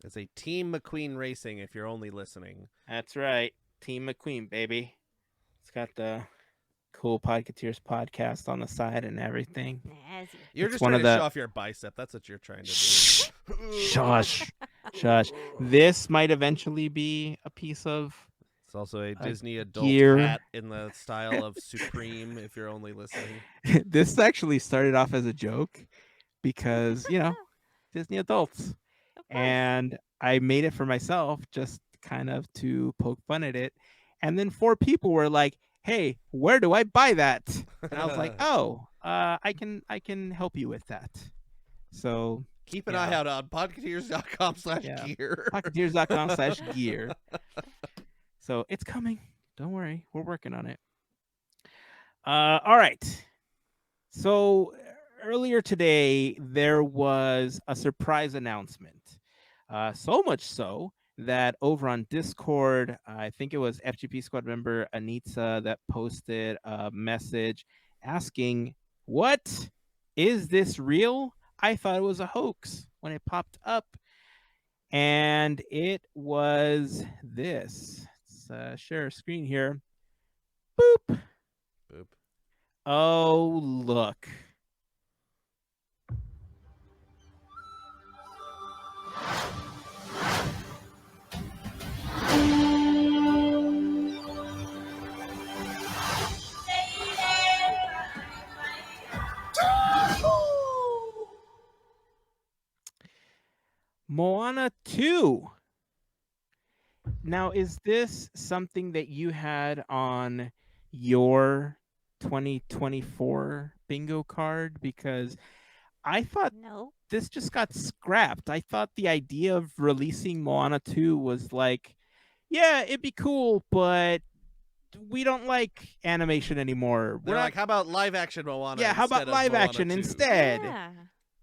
It's a Team McQueen Racing if you're only listening. That's right. Team McQueen, baby. It's got the cool Podketeers podcast on the side and everything. You're just trying to show off your bicep. That's what you're trying to do. Shush. This might eventually be a piece of. It's also a Disney adult gear. hat in the style of Supreme if you're only listening. This actually started off as a joke because, Disney adults. And I made it for myself just kind of to poke fun at it. And then 4 people were like, hey, where do I buy that? And I was like, I can help you with that. So keep an eye out on podketeers.com/gear. Podketeers.com/gear. So it's coming. Don't worry. We're working on it. All right. So earlier today, there was a surprise announcement. So much so that over on Discord, I think it was FGP Squad member Anita that posted a message asking, what? Is this real? I thought it was a hoax when it popped up. And it was this. Let's share a screen here. Boop. Boop. Oh, look. Moana 2. Now, is this something that you had on your 2024 bingo card? Because I thought this just got scrapped. I thought the idea of releasing Moana 2 was like, yeah, it'd be cool, but we don't like animation anymore. They're like, how about live action Moana? Yeah, how about live action instead?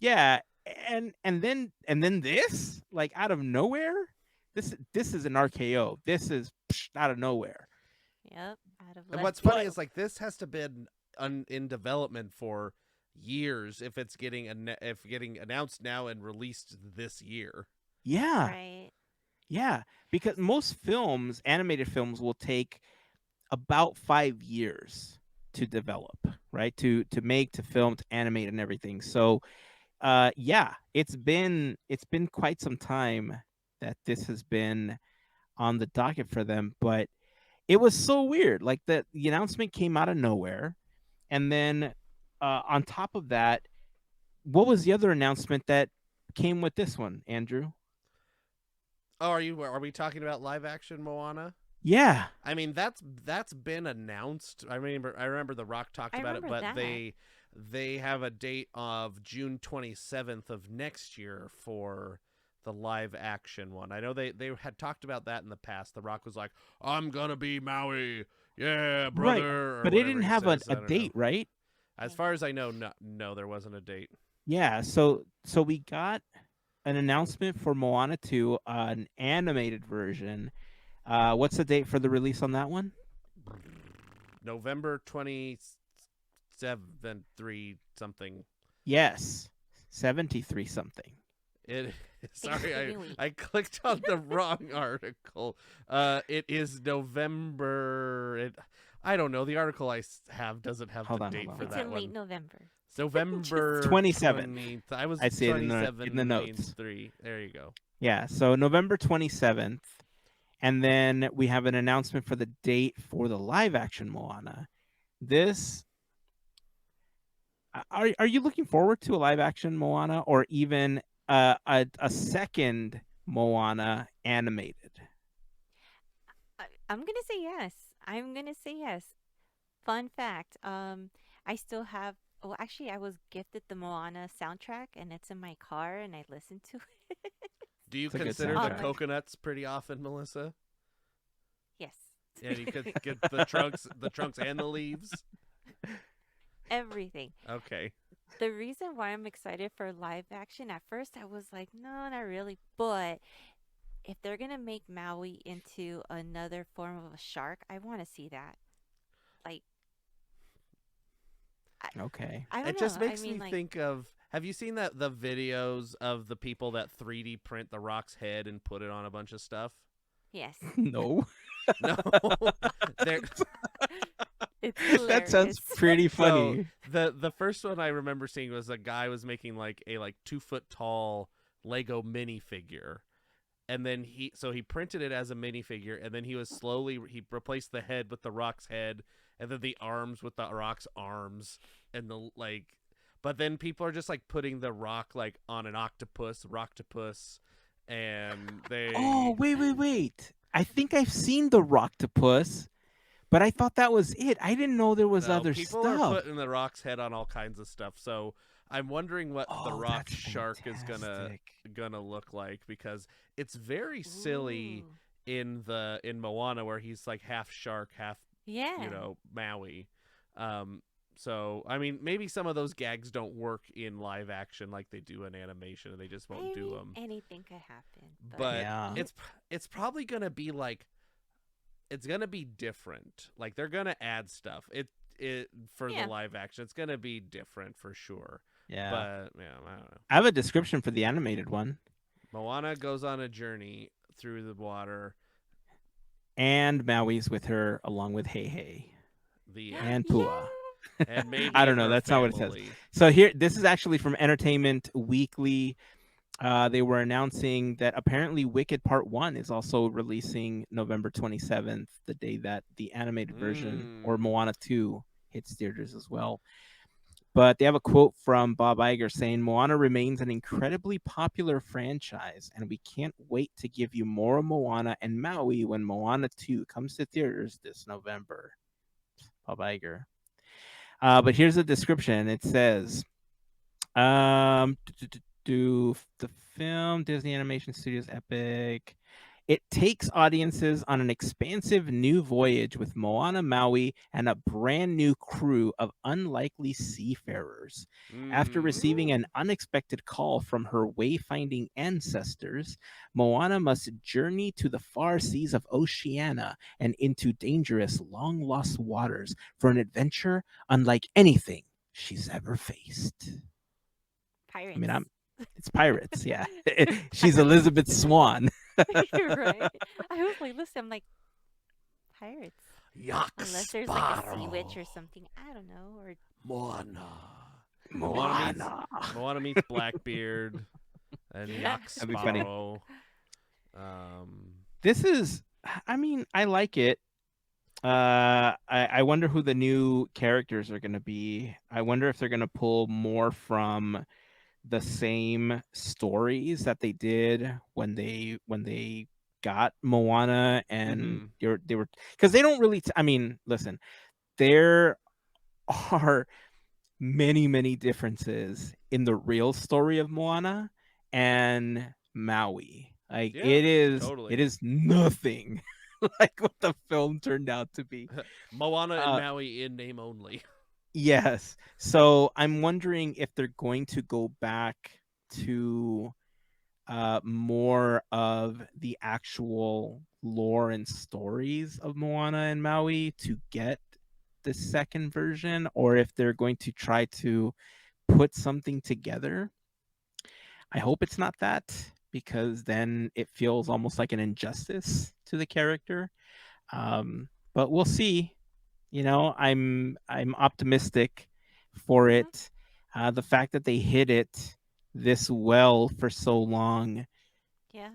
Yeah. And then this, like, out of nowhere, this is an RKO. This is out of nowhere. Yep. And what's funny is, like, this has to been in development for years if it's getting announced now and released this year. Yeah. Right. Yeah, because most films, animated films, will take about 5 years to develop, right? To make, to film, to animate, and everything. So yeah, it's been quite some time that this has been on the docket for them, but it was so weird. Like the announcement came out of nowhere, and then on top of that, what was the other announcement that came with this one, Andrew? Oh, are we talking about live action Moana? Yeah. I mean, that's been announced. I remember The Rock talked I about it, remember but that. they have a date of June 27th of next year for the live action one. I know they had talked about that in the past. The Rock was like, "I'm gonna be Maui, yeah, brother," Right. or But it whatever didn't he have says. a I don't know. date, right? As far as I know, no, there wasn't a date. Yeah. So we got an announcement for Moana 2, an animated version. What's the date for the release on that one? November 27th, 3 something. Yes. 73 something. It sorry, Thanksgiving week. I clicked on the wrong article. It is November. I don't know. The article I have doesn't have Hold the on, date hold on, for hold It's that in one. late November. It's November 27th. 20th. I was I see it in the 27 notes. means 3. There you go. Yeah. So November 27th. And then we have an announcement for the date for the live action Moana. This are you looking forward to a live action Moana, or even a second Moana animated? I'm gonna say yes. I'm gonna say yes. Fun fact. I still have. Well, actually, I was gifted the Moana soundtrack, and it's in my car, and I listen to it. Do you It's a good consider the soundtrack. coconuts pretty often, Melissa? Yes. And you could get the trunks and the leaves. Everything. Okay. The reason why I'm excited for live action, at first I was like, no, not really. But if they're gonna make Maui into another form of a shark, I want to see that. Like, Okay. I don't It know. just I makes mean, me like, think of. Have you seen the videos of the people that 3D print the Rock's head and put it on a bunch of stuff? yes, No. No, they're it's That sounds hilarious. pretty so funny. the first one I remember seeing was a guy was making like a 2 foot tall Lego minifigure, and then he printed it as a minifigure, and then he replaced the head with the Rock's head, and then the arms with the Rock's arms, and the like. But then people are just like putting the Rock like on an Rocktopus, and Oh, they wait. I think I've seen the Rocktopus, but I thought that was it. I didn't know there was no other people are stuff. putting the Rock's head on all kinds of stuff. So I'm wondering what the Oh, Rock that's shark is fantastic. gonna look like, because it's very silly Ooh. in Moana, where he's like half shark, half Yeah. Maui. So I mean, maybe some of those gags don't work in live action like they do in animation, and they just I won't do mean, them. anything could happen. But Yeah. it's probably gonna be like, it's gonna be different. Like they're gonna add stuff. It for the Yeah. live action, it's gonna be different for sure. Yeah. But yeah, I don't know. I have a description for the animated one. Moana goes on a journey through the water. And Maui's with her along with Hey The and Yeah. Pua. and maybe I don't know. her That's not what it says. family. So here, this is actually from Entertainment Weekly. They were announcing that apparently Wicked Part 1 is also releasing November 27th, the day that the animated version, or Moana 2 hits theaters as well. But they have a quote from Bob Iger saying, Moana remains an incredibly popular franchise, and we can't wait to give you more Moana and Maui when Moana 2 comes to theaters this November. Bob Iger. But here's a description. It says, the film, Disney Animation Studios Epic. It takes audiences on an expansive new voyage with Moana Maui and a brand new crew of unlikely seafarers. After receiving an unexpected call from her wayfinding ancestors, Moana must journey to the far seas of Oceania and into dangerous, long-lost waters for an adventure unlike anything she's ever faced. Pirates. I mean, it's pirates, yeah. She's Elizabeth Swan. You're right. I was like, listen, I'm like, pirates. Yak Unless there's like a sea witch or something. I don't know. Or Moana meets Blackbeard and Yak That'd be funny. Sparrow. This is, I mean, I like it. I wonder who the new characters are going to be. I wonder if they're going to pull more from the same stories that they did when they got Moana and Mm-hmm. they were because they don't really I mean, listen, there are many differences in the real story of Moana and Maui. Like Yeah, it totally. is nothing like what the film turned out to be. Moana and Uh Maui in name only. yes. So I'm wondering if they're going to go back to more of the actual lore and stories of Moana and Maui to get the second version, or if they're going to try to put something together. I hope it's not that, because then it feels almost like an injustice to the character. But we'll see. I'm optimistic for Hmm. it. The fact that they hit it this well for so long. Yeah.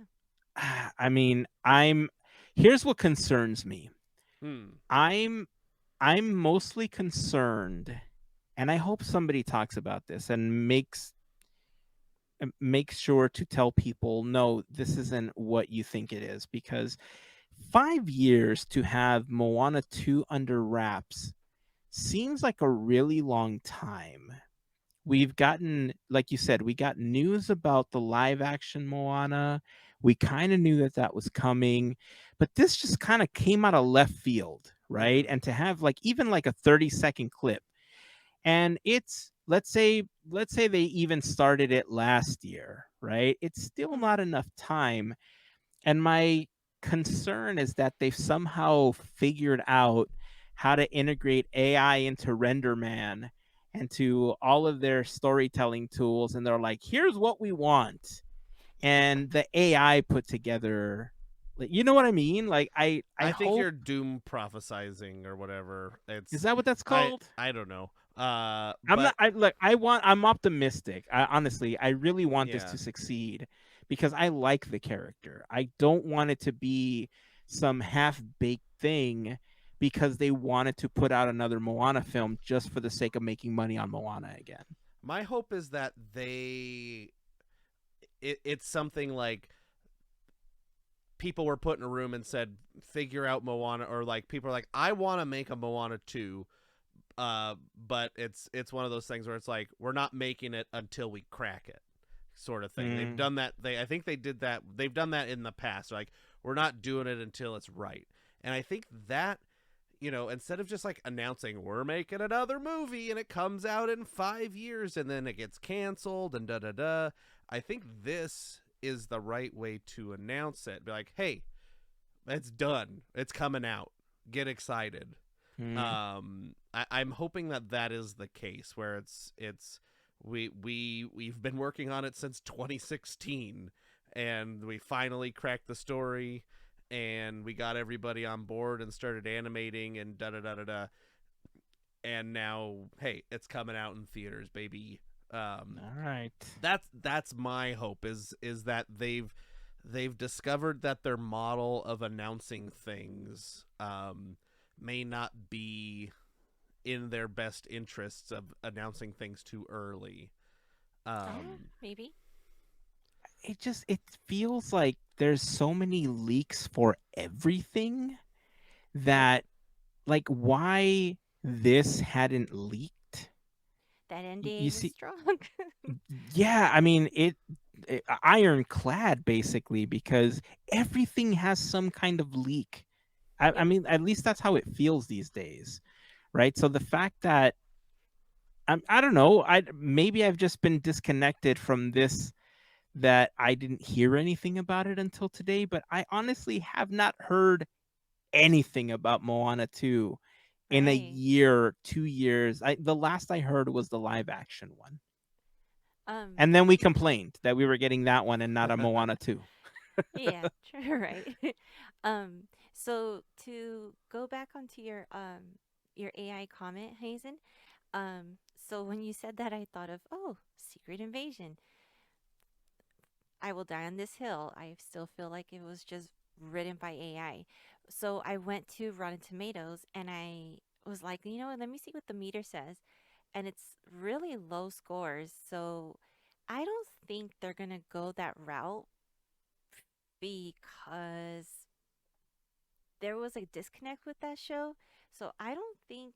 I mean, I'm here's what concerns me. Hmm. I'm I'm mostly concerned, and I hope somebody talks about this and makes sure to tell people, no, this isn't what you think it is, because 5 years to have Moana 2 under wraps seems like a really long time. We've gotten, like you said, we got news about the live action Moana. We kind of knew that that was coming, but this just kind of came out of left field, right? Mm-hmm. And to have like even like a 30-second clip, and it's let's say they even started it last year, right? It's still Hmm. not enough time, and my concern is that they've somehow figured out how to integrate AI into RenderMan and to all of their storytelling tools. And they're like, here's what we want. And the AI put together, like, you know what I mean? Like, I I think hope, you're doom prophesizing or whatever. is It's that what that's called? I don't know. I'm not. But I look. I'm optimistic. Honestly, I really want this yeah, to succeed because I like the character. I don't want it to be some half baked thing because they wanted to put out another Moana film just for the sake of making money on Moana again. my hope is that it's something like people were put in a room and said figure out Moana, or like people are like I want to make a Moana 2, but it's one of those things where it's like we're not making it until we crack it, sort of thing. They've Mm, done that. I think they did that. They've done that in the past. Like we're not doing it until it's right. And I think that, instead of just like announcing we're making another movie and it comes out in 5 years and then it gets canceled and da da da, I think this is the right way to announce it. Be like, hey, it's done. It's coming out. Get excited. mm. I'm hoping that that is the case where we've been working on it since 2016, and we finally cracked the story, and we got everybody on board and started animating and da da da da da, and now hey, it's coming out in theaters, baby. All right. That's my hope is that they've discovered that their model of announcing things may not be in their best interests of announcing things too early. Maybe. It feels like there's so many leaks for everything Yep. that, like, why this hadn't leaked. That You NDA was see, strong. yeah, I mean ironclad basically, because everything has some kind of leak. I Yep. mean, at least that's how it feels these days, right? So the fact that I don't know, maybe I've just been disconnected from this, that I didn't hear anything about it until today, but I honestly have not heard anything about Moana 2 in a Right. year, 2 years. The last I heard was the live action one. Um. And then we complained that we were getting that one and not a Moana 2. Yeah. True. Right. um. So to go back onto your AI comment, Hazen. So when you said that, I thought of, oh, Secret Invasion. I will die on this hill. I still feel like it was just written by AI. So I went to Rotten Tomatoes and I was like, let me see what the meter says. And it's really low scores. So I don't think they're going to go that route because there was a disconnect with that show. So I don't think,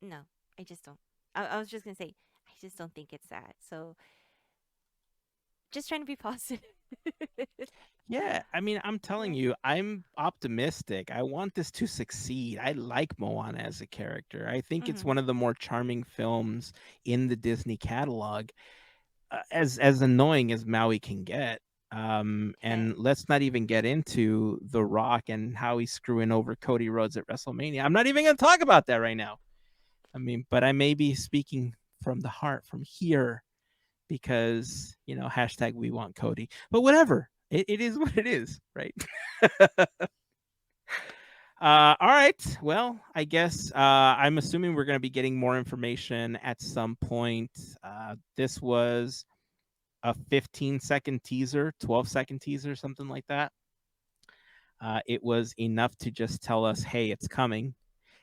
no, I just don't. I was just going to say, I just don't think it's that. So just trying to be positive. Yeah, I mean, I'm telling Yeah. you, I'm optimistic. I want this to succeed. I like Moana as a character. I think it's Hmm. one of the more charming films in the Disney catalog, as annoying as Maui can get. And let's not even get into The Rock and how he's screwing over Cody Rhodes at WrestleMania. I'm not even going to talk about that right now. I mean, but I may be speaking from the heart from here because, hashtag we want Cody. But whatever. It is what it is, right? All right. Well, I guess I'm assuming we're going to be getting more information at some point. This was a 15-second teaser, 12-second teaser, something like that. It was enough to just tell us, hey, it's coming.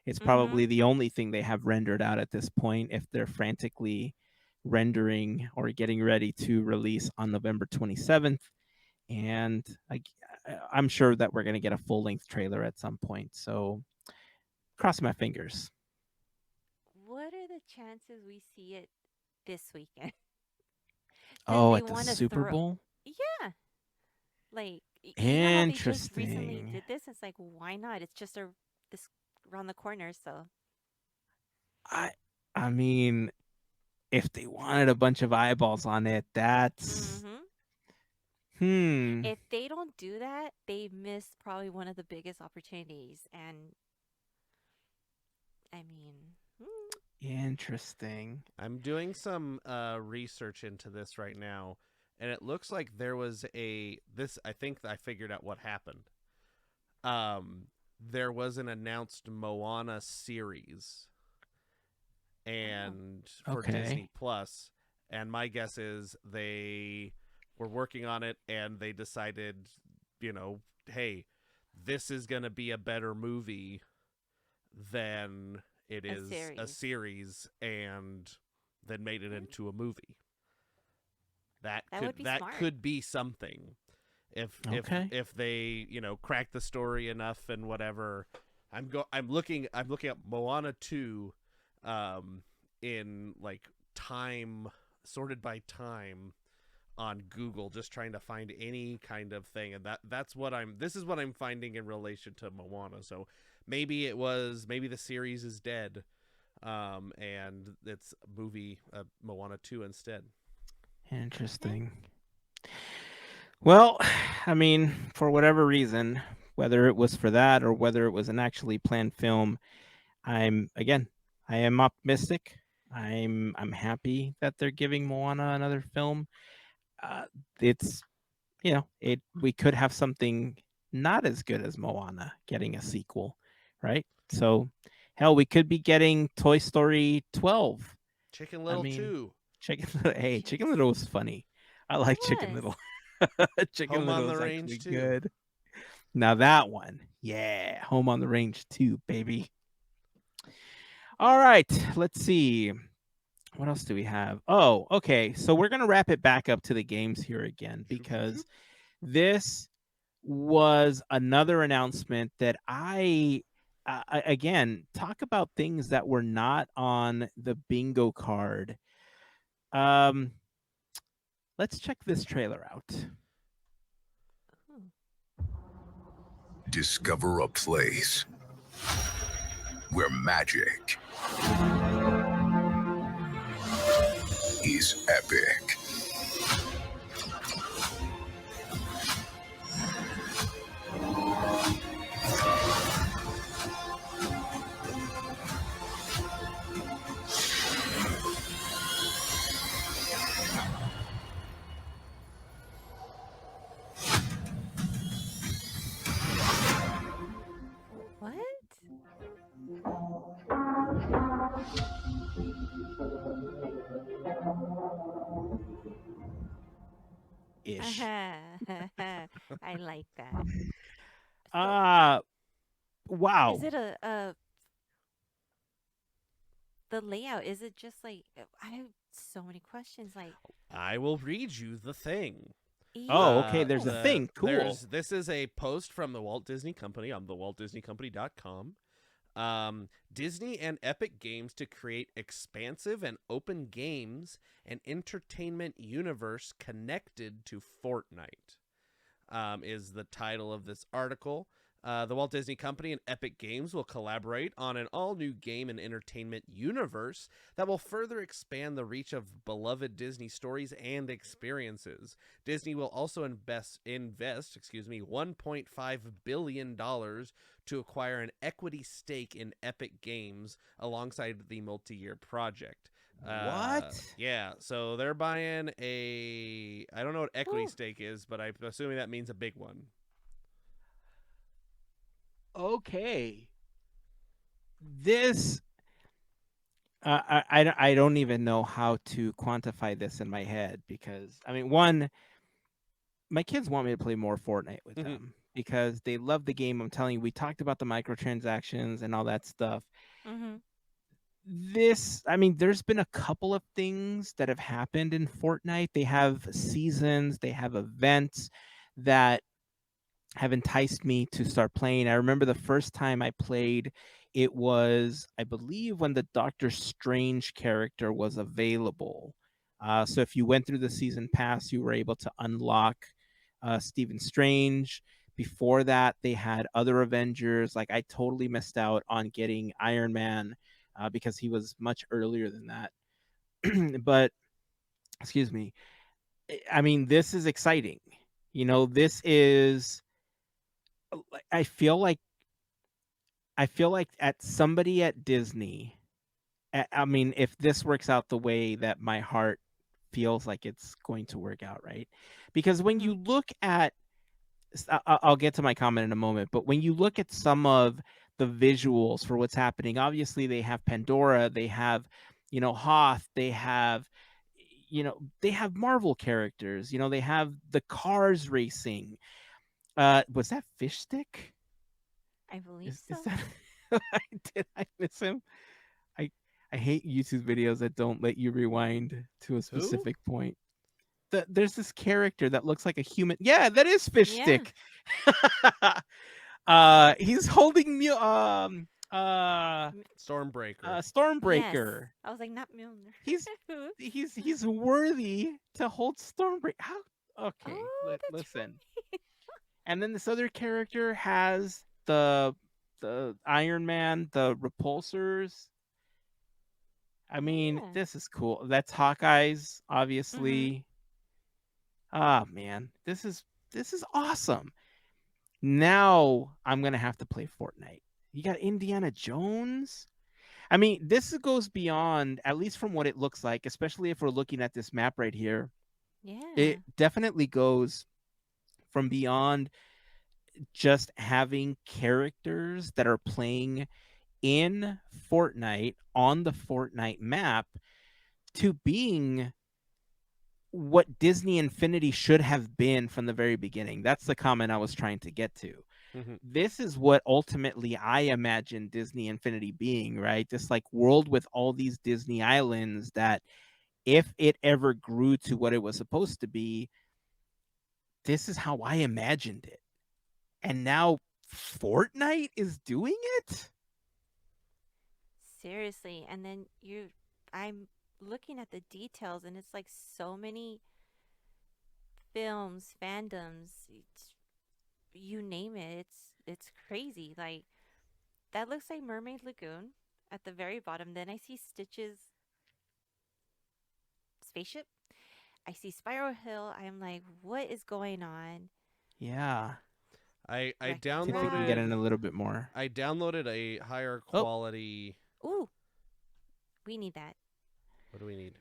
It's Hmm. probably the only thing they have rendered out at this point if they're frantically rendering or getting ready to release on November 27th. And I'm sure that we're going to get a full-length trailer at some point. So cross my fingers. What are the chances we see it this weekend? Since Oh, they at the want to Super throw, Bowl? yeah, like you know how they just recently Interesting. did this. It's like, why not? It's just this around the corner. So I I mean, if they wanted a bunch of eyeballs on it, that's hmm hmm if they don't do that, they miss probably one of the biggest opportunities. And I mean, interesting. I'm doing some research into this right now, and it looks like there was this. I think I figured out what happened. There was an announced Moana series, oh, and for Okay. Disney Plus, and my guess is they were working on it, and they decided, hey, this is gonna be a better movie than it a is a series. series, and then made it Hmm, into a movie. That that could would be that smart. could be something Okay. if they crack the story enough and whatever. I'm looking at Moana 2 in like time, sorted by time on Google, just trying to find any kind of thing, and this is what I'm finding in relation to Moana. So maybe the series is dead, and it's movie Moana 2 instead. Eh, Interesting. Well, I mean, for whatever reason, whether it was for that or whether it was an actually planned film, I am optimistic. I'm happy that they're giving Moana another film. Uh, it's we could have something not as good as Moana getting a sequel, right? So, hell, we could be getting Toy Story 12. Chicken I Little mean, 2, Chicken Little, hey, Chicken jeez, Little was funny. I it like Chicken was. Little. Chicken Home on Little the is Range actually 2. good. Now that one, yeah, Home on the Range 2, baby. All right, let's see. What else do we have? Oh, okay. So we're gonna wrap it back up to the games here again Shoop, shoop, because shoop. this was another announcement that again, talk about things that were not on the bingo card. Um, let's check this trailer out. Ooh. Discover a place where magic is epic. What? Ish. I like that. So, Uh is wow. it the layout? Is it just like I have so many questions? Like, I will read you the thing. Oh, okay. There's a Yes. thing. Cool. This is a post from the Walt Disney Company on thewaltdisneycompany.com. Disney and Epic Games to create expansive and open games and entertainment universe connected to Fortnite, is the title of this article. The Walt Disney Company and Epic Games will collaborate on an all-new game and entertainment universe that will further expand the reach of beloved Disney stories and experiences. Disney will also invest $1.5 billion to acquire an equity stake in Epic Games alongside the multi-year project. What? Yeah, so they're buying I don't know what equity Ooh. stake is, but I'm assuming that means a big one. Okay. This I don't even know how to quantify this in my head because I mean, one, my kids want me to play more Fortnite with them because they love the game. I'm telling you, we talked about the microtransactions and all that stuff. Mm-hmm. I mean, there's been a couple of things that have happened in Fortnite. They have seasons, they have events that have enticed me to start playing. I remember the first time I played, it was, I believe, when the Doctor Strange character was available. So if you went through the season pass, you were able to unlock Stephen Strange. Before that, they had other Avengers. Like, I totally missed out on getting Iron Man because he was much earlier than that. But, excuse me. I mean, this is exciting. You know, this is. I feel like at somebody at Disney. I mean, if this works out the way that my heart feels like it's going to work out, right? Because when you look at, I'll get to my comment in a moment, but when you look at some of the visuals for what's happening, obviously they have Pandora, they have, Hoth, they have, they have Marvel characters, they have the cars racing. Was that Fish Stick? I believe Is so. that did I miss him? I I hate YouTube videos that don't let you rewind to a specific point. There's this character that looks like a human. Yeah, that is Fish Yeah. Stick. He's holding Stormbreaker. Stormbreaker. Yes. I was like, not Milner. He's worthy to hold Stormbreaker. How? Okay, Oh, that's listen. And then this other character has the Iron Man, the repulsors. I mean, Yeah. this is cool. That's Hawkeye's, obviously. Ah, man, this is awesome. Now I'm gonna have to play Fortnite. You got Indiana Jones. I mean, this goes beyond, at least from what it looks like, especially if we're looking at this map right here. Yeah. It definitely goes from beyond just having characters that are playing in Fortnite on the Fortnite map to being what Disney Infinity should have been from the very beginning. That's the comment I was trying to get to. This is what ultimately I imagine Disney Infinity being, right? This like world with all these Disney islands that if it ever grew to what it was supposed to be, this is how I imagined it. And now Fortnite is doing it? Seriously. And then I'm looking at the details and it's like so many films, fandoms, you name it. It's crazy. Like that looks like Mermaid Lagoon at the very bottom. Then I see Stitch's spaceship. I see Spiral Hill. I'm like, what is going on? Yeah. I See if we can downloaded get in a little bit more. I downloaded a higher quality. Ooh, we need that. What do we need?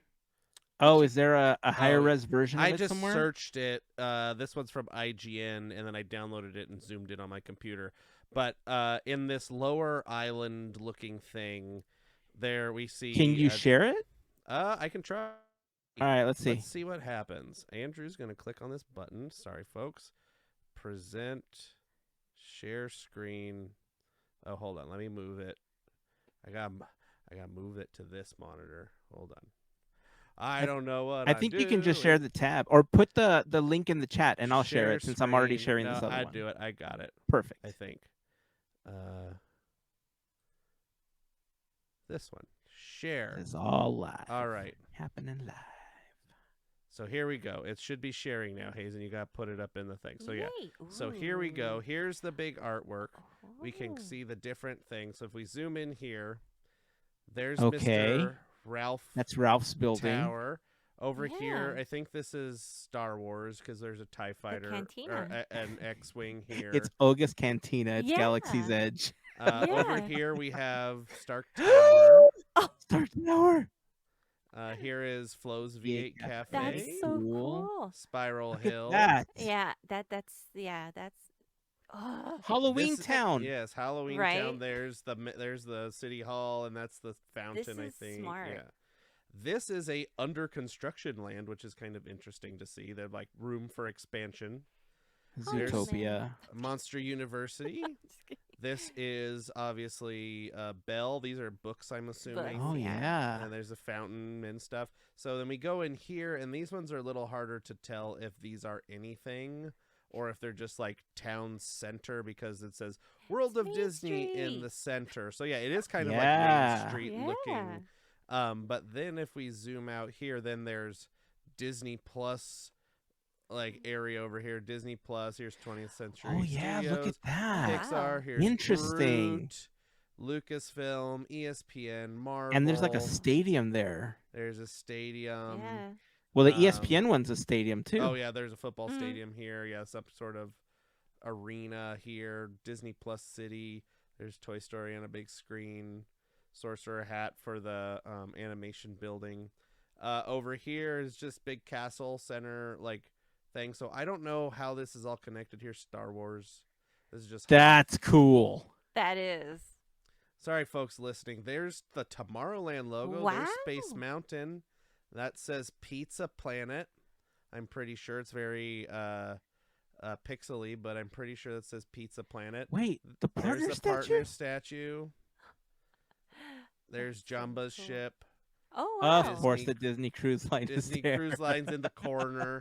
Oh, is there a higher res version of I it just somewhere? searched it. This one's from IGN, and then I downloaded it and zoomed in on my computer. But in this lower island-looking thing, there we see. Can you share it? I can try. All right, let's see. Let's see what happens. Andrew's gonna click on this button. Sorry, folks. Present, share screen. Oh, hold on. Let me move it. I got move it to this monitor. Hold on. I don't know what I think you can just share the tab or put the link in the chat and I'll share it since I'm already sharing this other one. Do it. I got it. Perfect. I think. This one. Share. It's all live. All right. Happening live. So here we go. It should be sharing now, Hazen. You got to put it up in the thing. So yeah. Yay. So here we go. Ooh. Here's the big artwork. We can Oh. see the different things. So if we zoom in here, there's Okay. Mr. Ralph That's Ralph's building. Tower. Over here, Yeah. I think this is Star Wars because there's a TIE fighter or cantina. an X-Wing here. It's Oga's Cantina. It's Yeah. Galaxy's Edge. Over Yeah. here we have Stark Tower. Start Tower. Here is Flo's V8 Cafe. That's so Cool. cool. Spiral Look Hill. at that. Yeah, that's oh, Halloween This- Town. Yes, Halloween Right? Town. There's the city hall, and that's the fountain. I is think. smart. Yeah. This is a under construction land, which is kind of interesting to see. They're like room for expansion. There's- Zootopia. Monster University. Just kidding. This is obviously Bell. These are books, I'm assuming. Oh Yeah. yeah. And there's a fountain and stuff. So then we go in here, and these ones are a little harder to tell if these are anything or if they're just like town center because it says World of Main Disney in Street. the center. So yeah, it is kind of Yeah. like Main Street Yeah. looking. But then if we zoom out here, then there's Disney Plus like area over here. Disney Plus. Here's 20th Century Oh yeah. Look Studios. at that. Wow. Pixar. Here's Interesting. Groot, Lucasfilm, ESPN, Marvel. And there's like a stadium there. There's a stadium. Yeah. Well, the um, ESPN one's a stadium too. Oh yeah, there's a football Mhm. stadium here. Yeah, some sort of arena here. Disney Plus City. There's Toy Story on a big screen. Sorcerer Hat for the animation building. Over here is just big castle center like thing. So I don't know how this is all connected here. Star Wars. This is just That's cool. That is. Sorry, folks listening. There's the Tomorrowland logo. There's Space Wow. Mountain. That says Pizza Planet. I'm pretty sure it's very pixely, but I'm pretty sure that says Pizza Planet. Wait, the partner There's the statue? partner statue. There's That's so Jumba's cool. ship. Oh wow. Of course, Disney- the Disney Cruise Line Disney is there. Cruise Line's in the corner.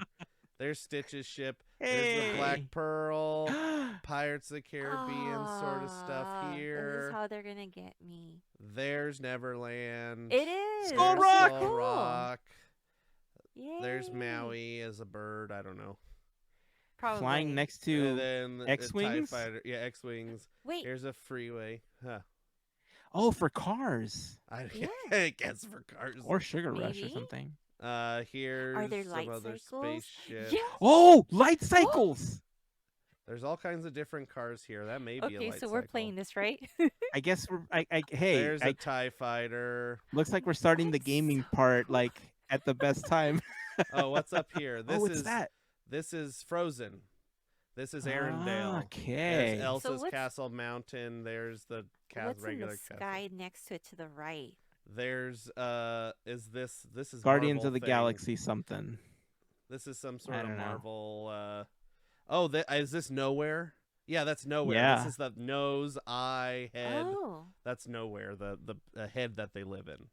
There's Stitch's ship. There's the Black Hey. Pearl. Pirates of the Caribbean sort of stuff Ah, This here. is how they're gonna get me. There's Neverland. It is. Skull There's Rock! So Skull cool. Rock. There's Yay. Maui as a bird. I don't know. Probably. Flying next And to. then the X-Wings? TIE Fighter. Yeah, X-Wings. Wait. Here's a freeway. Huh. Oh, for cars I Yeah. guess for cars. or Sugar Rush or Maybe. something. Here's there some light other cycles? spaceship. Yes. Oh, light cycles. There's all kinds of different cars here. That may be a Okay, light so we're cycle. playing this, right? I guess we're. Hey, There's a TIE Fighter. looks like we're starting the What? gaming part like at the best time. Oh, what's up here? This oh, it's is that. This is Frozen. This is Arendelle. Okay. There's Elsa's what's- Castle Mountain. There's the What's in regular the castle. sky next to it to the right? There's is this is Guardians Marvel of the thing. Galaxy something. This is some sort I of don't know. Marvel. Oh, is this Nowhere? Yeah, that's Nowhere. Yeah. This is the nose, eye, head. Oh. That's Nowhere. The head that they live in.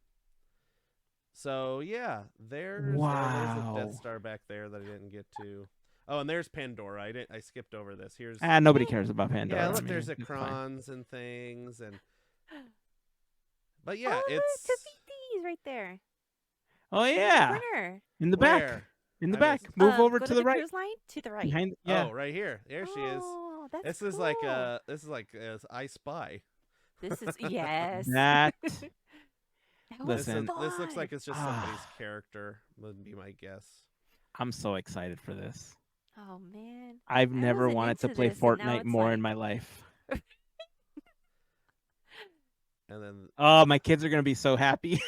So yeah, there's a Wow. Death Star back there that I didn't get to. Oh, and there's Pandora. I skipped over this. Here's Nobody cares about Pandora. yeah. I Look, mean, there's it's fine. Akrons and things, and but yeah, oh, it's look, Toothy's right there. Oh yeah, Corner. in the back. where? In the I back. missed- Move over go to the right. Cruise line to the right. Behind. Yeah. Oh, right here. There she is. Oh, that's This is cool. like I Spy. This is yes. That. That was Listen. This looks fun. like it's just somebody's Ah. character. Would be my guess. I'm so excited for this. Oh man. I've I never wasn't wanted to into play this, and now Fortnite it's more like- in my life. And then Oh, my kids are gonna be so happy.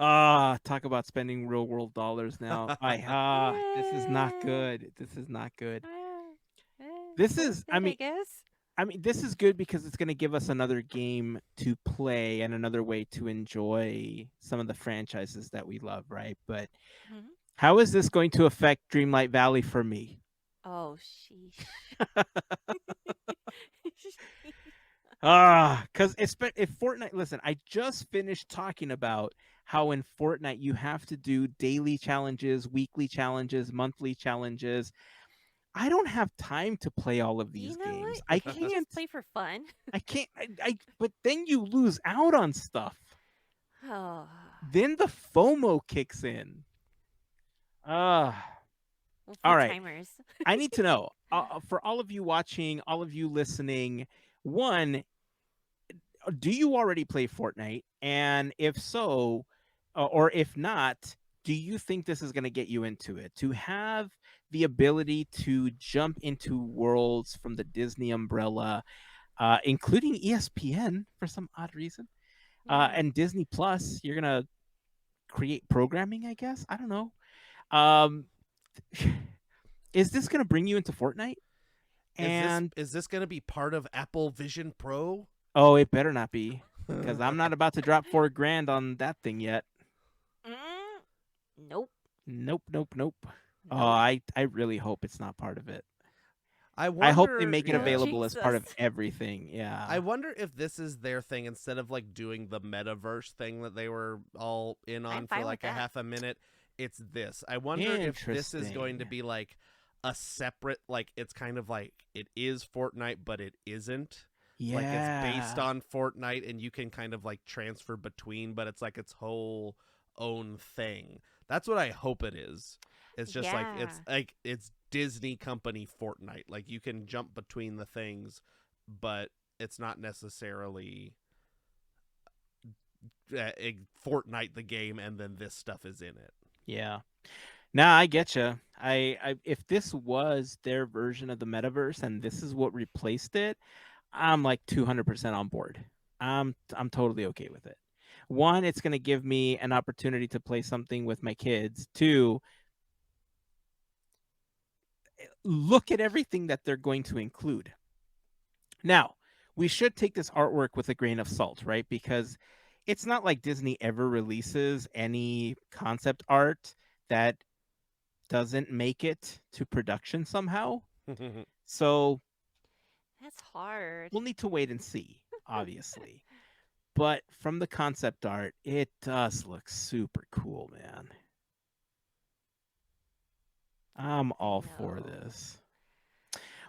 Mm-hmm. Talk about spending real world dollars now. This is not Yeah. good. This is not good. Eh, This that's is- I good, I mean, guess. I mean, this is good because it's going to give us another game to play and another way to enjoy some of the franchises that we love, right? But Mhm. how is this going to affect Dreamlight Valley for me? Oh sheesh. Because if Fortnite, listen, I just finished talking about how in Fortnite you have to do daily challenges, weekly challenges, monthly challenges. I don't have time to play all of these You know games. what? I Can't you can't. just play for fun? I can't. But then you lose out on stuff. Oh. Then the FOMO kicks in. We'll All put right. timers. I need to know for all of you watching, all of you listening. One, do you already play Fortnite? And if so, or if not, do you think this is going to get you into it? To have the ability to jump into worlds from the Disney umbrella, including ESPN for some odd reason, and Disney Plus, you're going to create programming, I guess. I don't know. Is this going to bring you into Fortnite? And is this going to be part of Apple Vision Pro? oh, it better not be, because I'm not about to drop $4,000 on that thing yet. Nope. Nope. Nope. Oh, I really hope it's not part of it. I hope they make it yeah. available as part of Jesus. everything. Yeah. I wonder if this is their thing instead of like doing the metaverse thing that they were all in on I'm for fine like with a that. half a minute. It's this. I wonder if this is going to Interesting. be like a separate, like it's kind of like it is Fortnite, but it isn't. Yeah. Like it's based on Fortnite and you can kind of like transfer between, but it's like its whole own thing. That's what I hope it is. It's just like it's Disney company Fortnite. Like you can jump between the things, but it's not necessarily Fortnite the game and then this stuff is in it. Yeah. Nah, I get you. I if this was their version of the metaverse and this is what replaced it, I'm like 200% on board. I'm totally okay with it. One, it's going to give me an opportunity to play something with my kids. Two, look at everything that they're going to include. Now, we should take this artwork with a grain of salt, right? Because it's not like Disney ever releases any concept art that doesn't make it to production somehow. So That's hard. we'll need to wait and see, obviously. But from the concept art, it does look super cool, man. I'm all for this.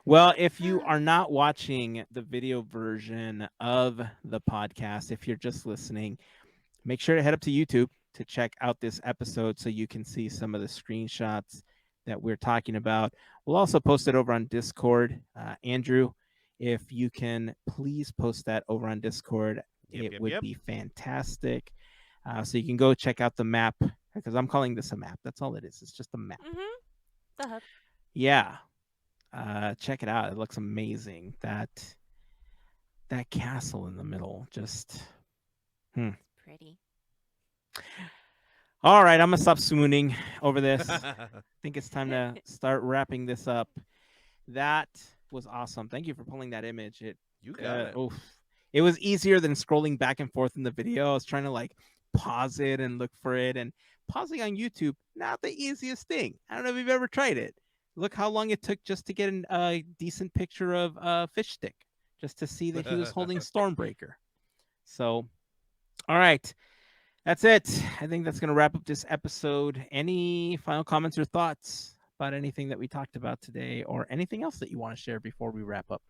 Well, if you are not watching the video version of the podcast, if you're just listening, make sure to head up to YouTube to check out this episode so you can see some of the screenshots that we're talking about. We'll also post it over on Discord. Andrew, if you can please post that over on Discord, it would be fantastic. So you can go check out the map, because I'm calling this a map. That's all it is. It's just a map. The hub. Yeah. Check it out. It looks amazing. That castle in the middle, just It's pretty. All right, I'm gonna stop swooning over this. I think it's time to start wrapping this up. That was awesome. Thank you for pulling that image. You got it. Oof. It was easier than scrolling back and forth in the video. I was trying to like pause it and look for it, and pausing on YouTube, not the easiest thing. I don't know if you've ever tried it. Look how long it took just to get a decent picture of Fish Stick, just to see that he was holding Stormbreaker. So, all right. That's it. I think that's going to wrap up this episode. Any final comments or thoughts about anything that we talked about today, or anything else that you want to share before we wrap up?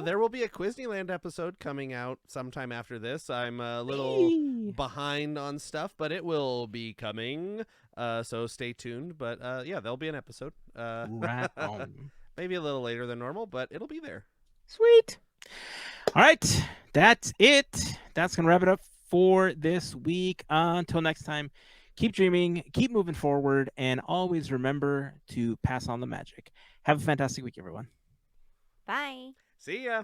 There will be a Quizneyland episode coming out sometime after this. I'm a little behind on stuff, but it will be coming. So stay tuned. But yeah, there'll be an episode. Right on. Maybe a little later than normal, but it'll be there. Sweet. All right. That's it. That's going to wrap it up for this week. Until next time, keep dreaming, keep moving forward, and always remember to pass on the magic. Have a fantastic week, everyone. Bye. See ya.